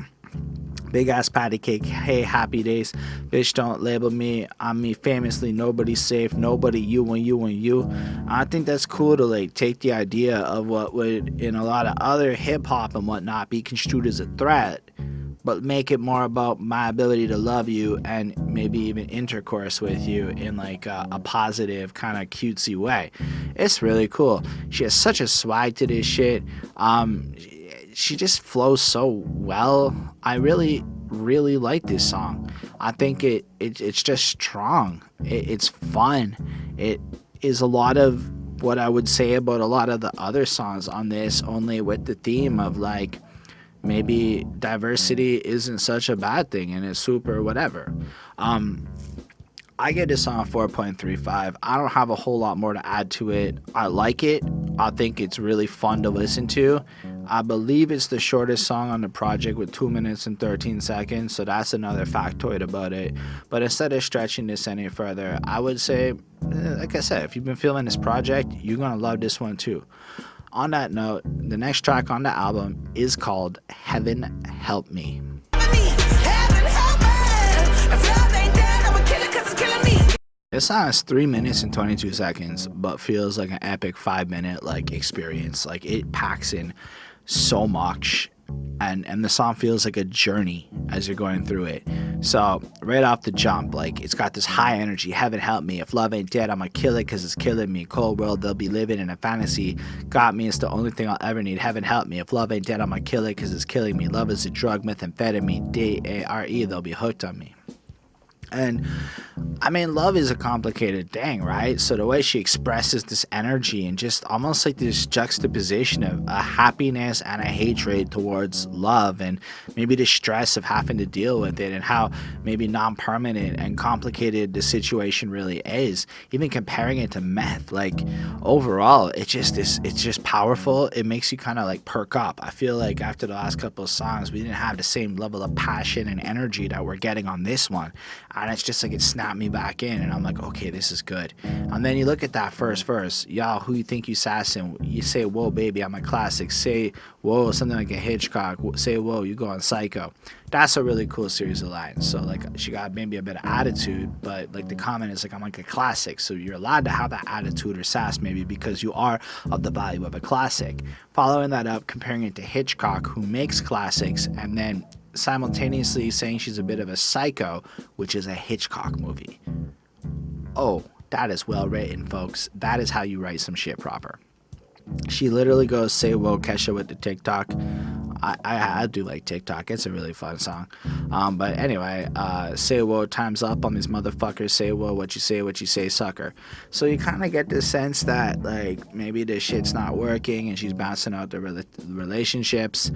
Big ass patty cake, hey, happy days. Bitch, don't label me. I'm me famously, nobody's safe. Nobody, you and you and you. I think that's cool to like take the idea of what would in a lot of other hip hop and whatnot be construed as a threat, but make it more about my ability to love you and maybe even intercourse with you in like a positive kind of cutesy way. It's really cool. She has such a swag to this shit. She just flows so well. I really, really like this song. I think it's just strong. It's fun. It is a lot of what I would say about a lot of the other songs on this, only with the theme of like, maybe diversity isn't such a bad thing and it's super whatever. I get this song a 4.35. I don't have a whole lot more to add to it. I like it. I think it's really fun to listen to. I believe it's the shortest song on the project with 2 minutes and 13 seconds, so that's another factoid about it. But instead of stretching this any further, I would say, like I said, if you've been feeling this project, you're going to love this one too. On that note, the next track on the album is called Heaven Help Me. This song is 3 minutes and 22 seconds, but feels like an epic 5-minute like experience. Like it packs in so much. And the song feels like a journey as you're going through it. So right off the jump, like, it's got this high energy. Heaven help me. If love ain't dead, I'ma kill it, cause it's killing me. Cold world, they'll be living in a fantasy. Got me, it's the only thing I'll ever need. Heaven help me. If love ain't dead, I'ma kill it, cause it's killing me. Love is a drug, methamphetamine, DARE, they'll be hooked on me. And I mean, love is a complicated thing, right? So the way she expresses this energy and just almost like this juxtaposition of a happiness and a hatred towards love, and maybe the stress of having to deal with it, and how maybe non-permanent and complicated the situation really is, even comparing it to meth, like, overall, it's just powerful. It makes you kind of like perk up. I feel like after the last couple of songs, we didn't have the same level of passion and energy that we're getting on this one. And it's just like it snapped me back in, and I'm like, okay, this is good. And then you look at that first verse, y'all, who you think you sassing? You say, whoa, baby, I'm a classic. Say, whoa, something like a Hitchcock. Say, whoa, you going psycho. That's a really cool series of lines. So, like, she got maybe a bit of attitude, but, like, the comment is, like, I'm like a classic. So you're allowed to have that attitude or sass maybe because you are of the value of a classic. Following that up, comparing it to Hitchcock, who makes classics, and then simultaneously saying she's a bit of a psycho, which is a Hitchcock movie. Oh, that is well written, folks. That is how you write some shit proper. She literally goes, say whoa, Kesha with the TikTok. I do like TikTok. It's a really fun song. But anyway, say whoa, time's up on these motherfuckers. Say whoa, what you say, sucker. So you kind of get the sense that, like, maybe this shit's not working, and she's bouncing out the relationships.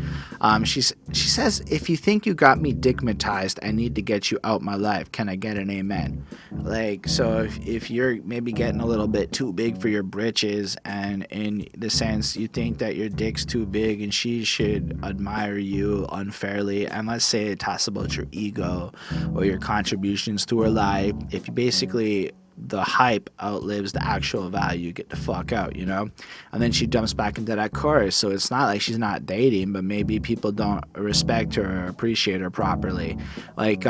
She says, if you think you got me digmatized, I need to get you out my life. Can I get an amen? Like, so if you're maybe getting a little bit too big for your britches, and in the sense you think that your dick's too big and she should admire you unfairly, and let's say it talks about your ego or your contributions to her life, if you basically, the hype outlives the actual value, get the fuck out, you know? And then she jumps back into that chorus. So it's not like she's not dating, but maybe people don't respect her or appreciate her properly. Like,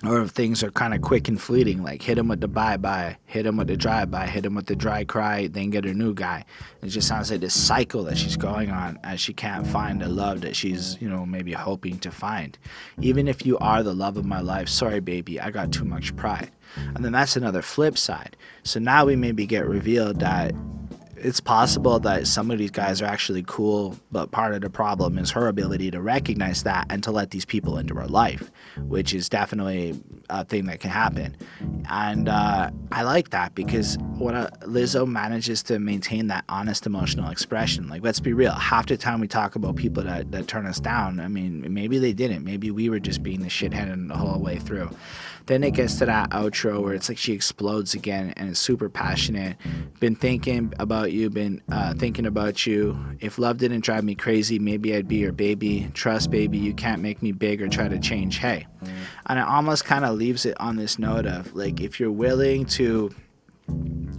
or if things are kind of quick and fleeting, like hit him with the bye-bye, hit him with the drive-by, hit him with the dry cry, then get a new guy. It just sounds like this cycle that she's going on as she can't find the love that she's, you know, maybe hoping to find. Even if you are the love of my life, sorry, baby, I got too much pride. And then that's another flip side. So now we maybe get revealed that it's possible that some of these guys are actually cool, but part of the problem is her ability to recognize that and to let these people into her life, which is definitely a thing that can happen. And I like that, because when Lizzo manages to maintain that honest emotional expression, like, let's be real, half the time we talk about people that turn us down, I mean, maybe they didn't, maybe we were just being the shithead the whole way through. Then it gets to that outro where it's like she explodes again, and it's super passionate. Been thinking about you, thinking about you. If love didn't drive me crazy, maybe I'd be your baby. Trust, baby, you can't make me big or try to change, hey. And it almost kind of leaves it on this note of, like, if you're willing to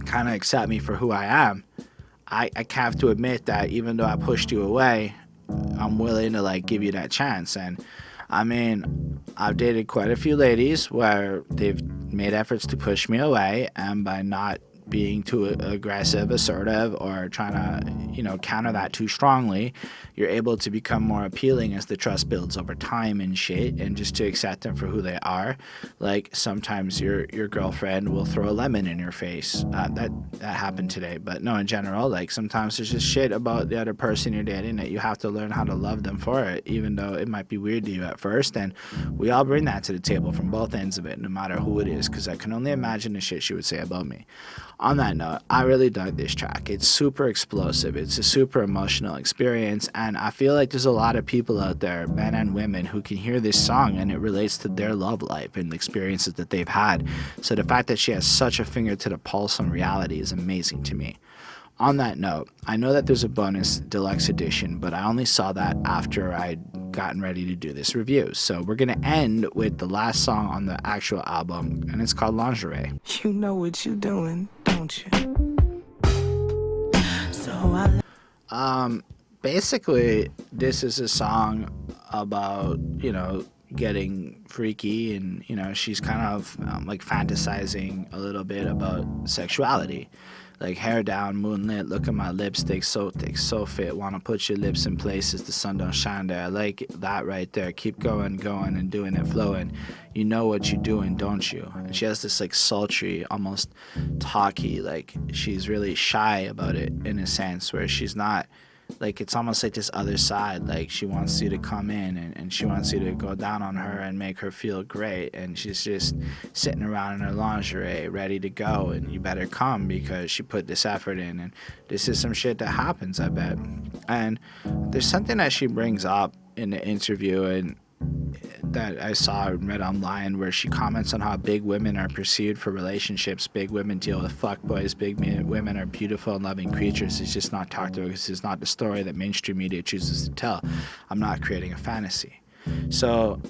kind of accept me for who I am, I have to admit that even though I pushed you away, I'm willing to, like, give you that chance. And I mean, I've dated quite a few ladies where they've made efforts to push me away, and by not being too aggressive, assertive, or trying to, you know, counter that too strongly, you're able to become more appealing as the trust builds over time and shit, and just to accept them for who they are. Like, sometimes your girlfriend will throw a lemon in your face. That happened today, but no, in general, like, sometimes there's just shit about the other person you're dating that you have to learn how to love them for it, even though it might be weird to you at first. And we all bring that to the table from both ends of it, no matter who it is, because I can only imagine the shit she would say about me. On that note, I really dug this track. It's super explosive. It's a super emotional experience, and I feel like there's a lot of people out there, men and women, who can hear this song and it relates to their love life and the experiences that they've had. So the fact that she has such a finger to the pulse on reality is amazing to me. On that note, I know that there's a bonus deluxe edition, but I only saw that after I'd gotten ready to do this review. So we're going to end with the last song on the actual album, and it's called Lingerie. You know what you doing, don't you? Basically, this is a song about, you know, getting freaky, and, you know, she's kind of like fantasizing a little bit about sexuality. Like, hair down, moonlit, look at my lipstick, so thick, so fit, wanna put your lips in places the sun don't shine there. I like that right there. Keep going and doing it, flowing. You know what you're doing, don't you? And she has this like sultry, almost talky, like she's really shy about it in a sense, where she's not, like, it's almost like this other side, like she wants you to come in and she wants you to go down on her and make her feel great, and she's just sitting around in her lingerie ready to go, and you better come because she put this effort in, and this is some shit that happens, I bet. And there's something that she brings up in the interview and that I saw and read online, where she comments on how big women are perceived for relationships. Big women deal with fuckboys. Big women are beautiful and loving creatures. It's just not talked about because it's not the story that mainstream media chooses to tell. I'm not creating a fantasy. So,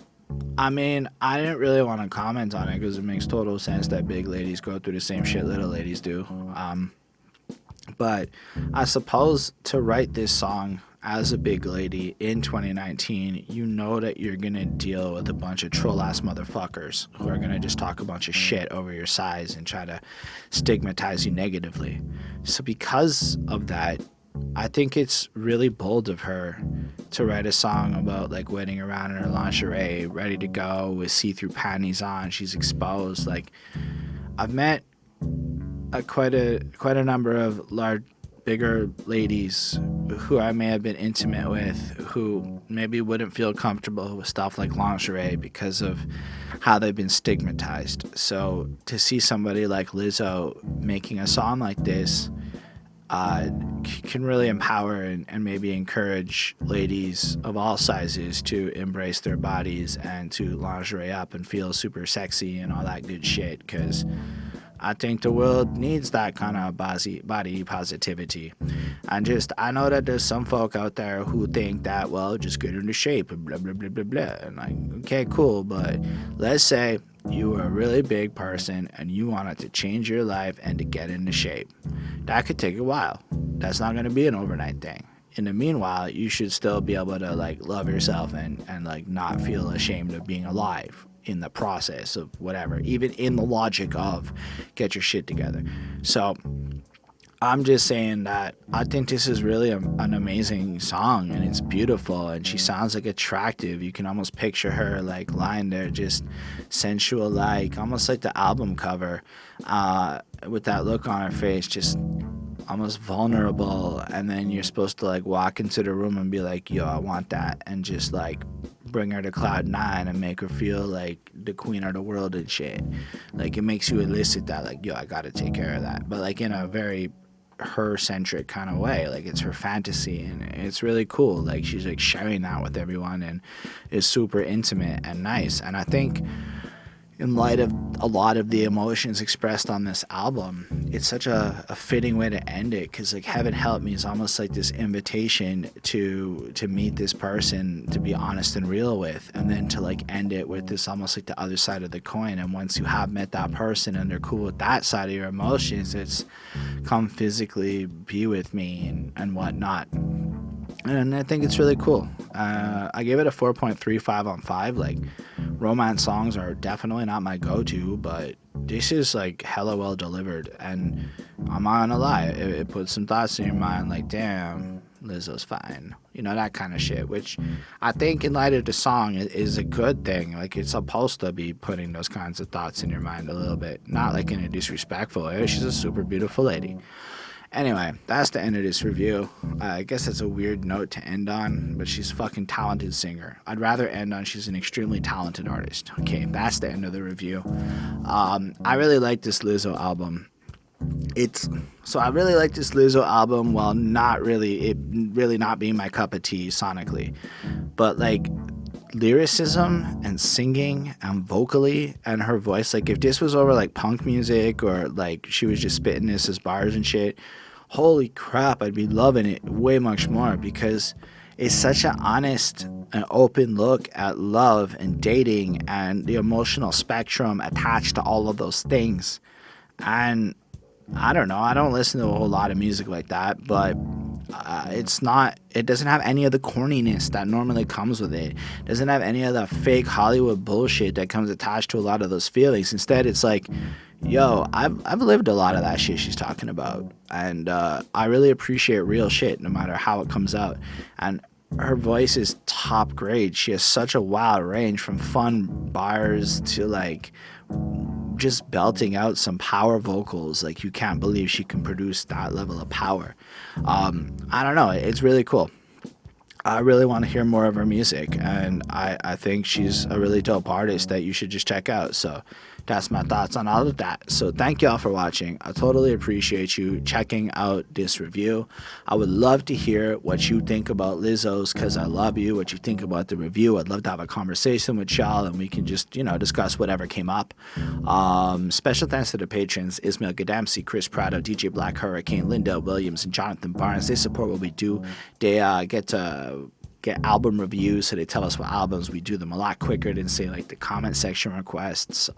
I mean, I didn't really want to comment on it because it makes total sense that big ladies go through the same shit little ladies do. But I suppose to write this song as a big lady in 2019, you know that you're gonna deal with a bunch of troll-ass motherfuckers who are gonna just talk a bunch of shit over your size and try to stigmatize you negatively. So because of that, I think it's really bold of her to write a song about like waiting around in her lingerie, ready to go with see-through panties on. She's exposed. Like, I've met quite a number of bigger ladies who I may have been intimate with who maybe wouldn't feel comfortable with stuff like lingerie because of how they've been stigmatized. So to see somebody like Lizzo making a song like this can really empower and maybe encourage ladies of all sizes to embrace their bodies and to lingerie up and feel super sexy and all that good shit, because I think the world needs that kind of body positivity. And I know that there's some folk out there who think that, well, just get into shape and blah, blah, blah, blah, blah. And like, okay, cool. But let's say you were a really big person and you wanted to change your life and to get into shape. That could take a while. That's not going to be an overnight thing. In the meanwhile, you should still be able to like love yourself and like not feel ashamed of being alive in the process of whatever, even in the logic of get your shit together. So I'm just saying that I think this is really an amazing song, and it's beautiful, and she sounds like attractive. You can almost picture her like lying there just sensual, like almost like the album cover, with that look on her face, just almost vulnerable. And then you're supposed to like walk into the room and be like, yo, I want that, and just like bring her to cloud 9 and make her feel like the queen of the world and shit. Like, it makes you elicit that, like, yo, I gotta take care of that, but like in a very her-centric kind of way. Like, it's her fantasy, and it's really cool. Like, she's like sharing that with everyone and is super intimate and nice. And I think in light of a lot of the emotions expressed on this album, it's such a fitting way to end it, because like Heaven Help Me is almost like this invitation to meet this person to be honest and real with, and then to like end it with this almost like the other side of the coin. And once you have met that person and they're cool with that side of your emotions, it's come physically be with me and whatnot. And I think it's really cool. I gave it a 4.35 on 5. Like, romance songs are definitely not my go-to, but this is like hella well delivered, and I'm not gonna lie, it puts some thoughts in your mind like, damn, Lizzo's fine, you know, that kind of shit, which I think in light of the song is a good thing. Like, it's supposed to be putting those kinds of thoughts in your mind a little bit, not like in a disrespectful way. She's a super beautiful lady. Anyway, that's the end of this review. I guess that's a weird note to end on, but she's a fucking talented singer. I'd rather end on she's an extremely talented artist. Okay, that's the end of the review. I really like this Lizzo album. I really like this Lizzo album while not really not being my cup of tea sonically. But like, lyricism and singing and vocally and her voice, like if this was over like punk music or like she was just spitting this as bars and shit, holy crap, I'd be loving it way much more, because it's such an honest and open look at love and dating and the emotional spectrum attached to all of those things. And I don't know, I don't listen to a whole lot of music like that, but it doesn't have any of the corniness that normally comes with it. It doesn't have any of the fake Hollywood bullshit that comes attached to a lot of those feelings. Instead, it's like, Yo, I've lived a lot of that shit she's talking about, and I really appreciate real shit, no matter how it comes out. And her voice is top grade. She has such a wild range, from fun bars to like just belting out some power vocals. Like, you can't believe she can produce that level of power. I don't know, it's really cool. I really want to hear more of her music, and I think she's a really dope artist that you should just check out. So that's my thoughts on all of that. So thank y'all for watching. I totally appreciate you checking out this review. I would love to hear what you think about Lizzo's Cause I Love You, what you think about the review. I'd love to have a conversation with y'all, and we can just, discuss whatever came up. Special thanks to the patrons: Ismail Gadamsi, Chris Prado, DJ Black Hurricane, Linda Williams, and Jonathan Barnes. They support what we do. They get album reviews, so they tell us what albums. We do them a lot quicker than, say, like the comment section requests.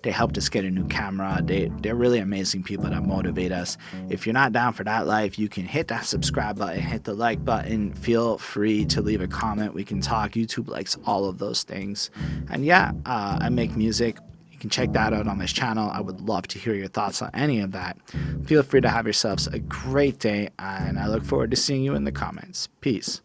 They helped us get a new camera. They're really amazing people that motivate us. If you're not down for that life, you can hit that subscribe button, hit the like button. Feel free to leave a comment. We can talk. YouTube likes all of those things. And yeah, I make music. You can check that out on this channel. I would love to hear your thoughts on any of that. Feel free to have yourselves a great day, and I look forward to seeing you in the comments. Peace.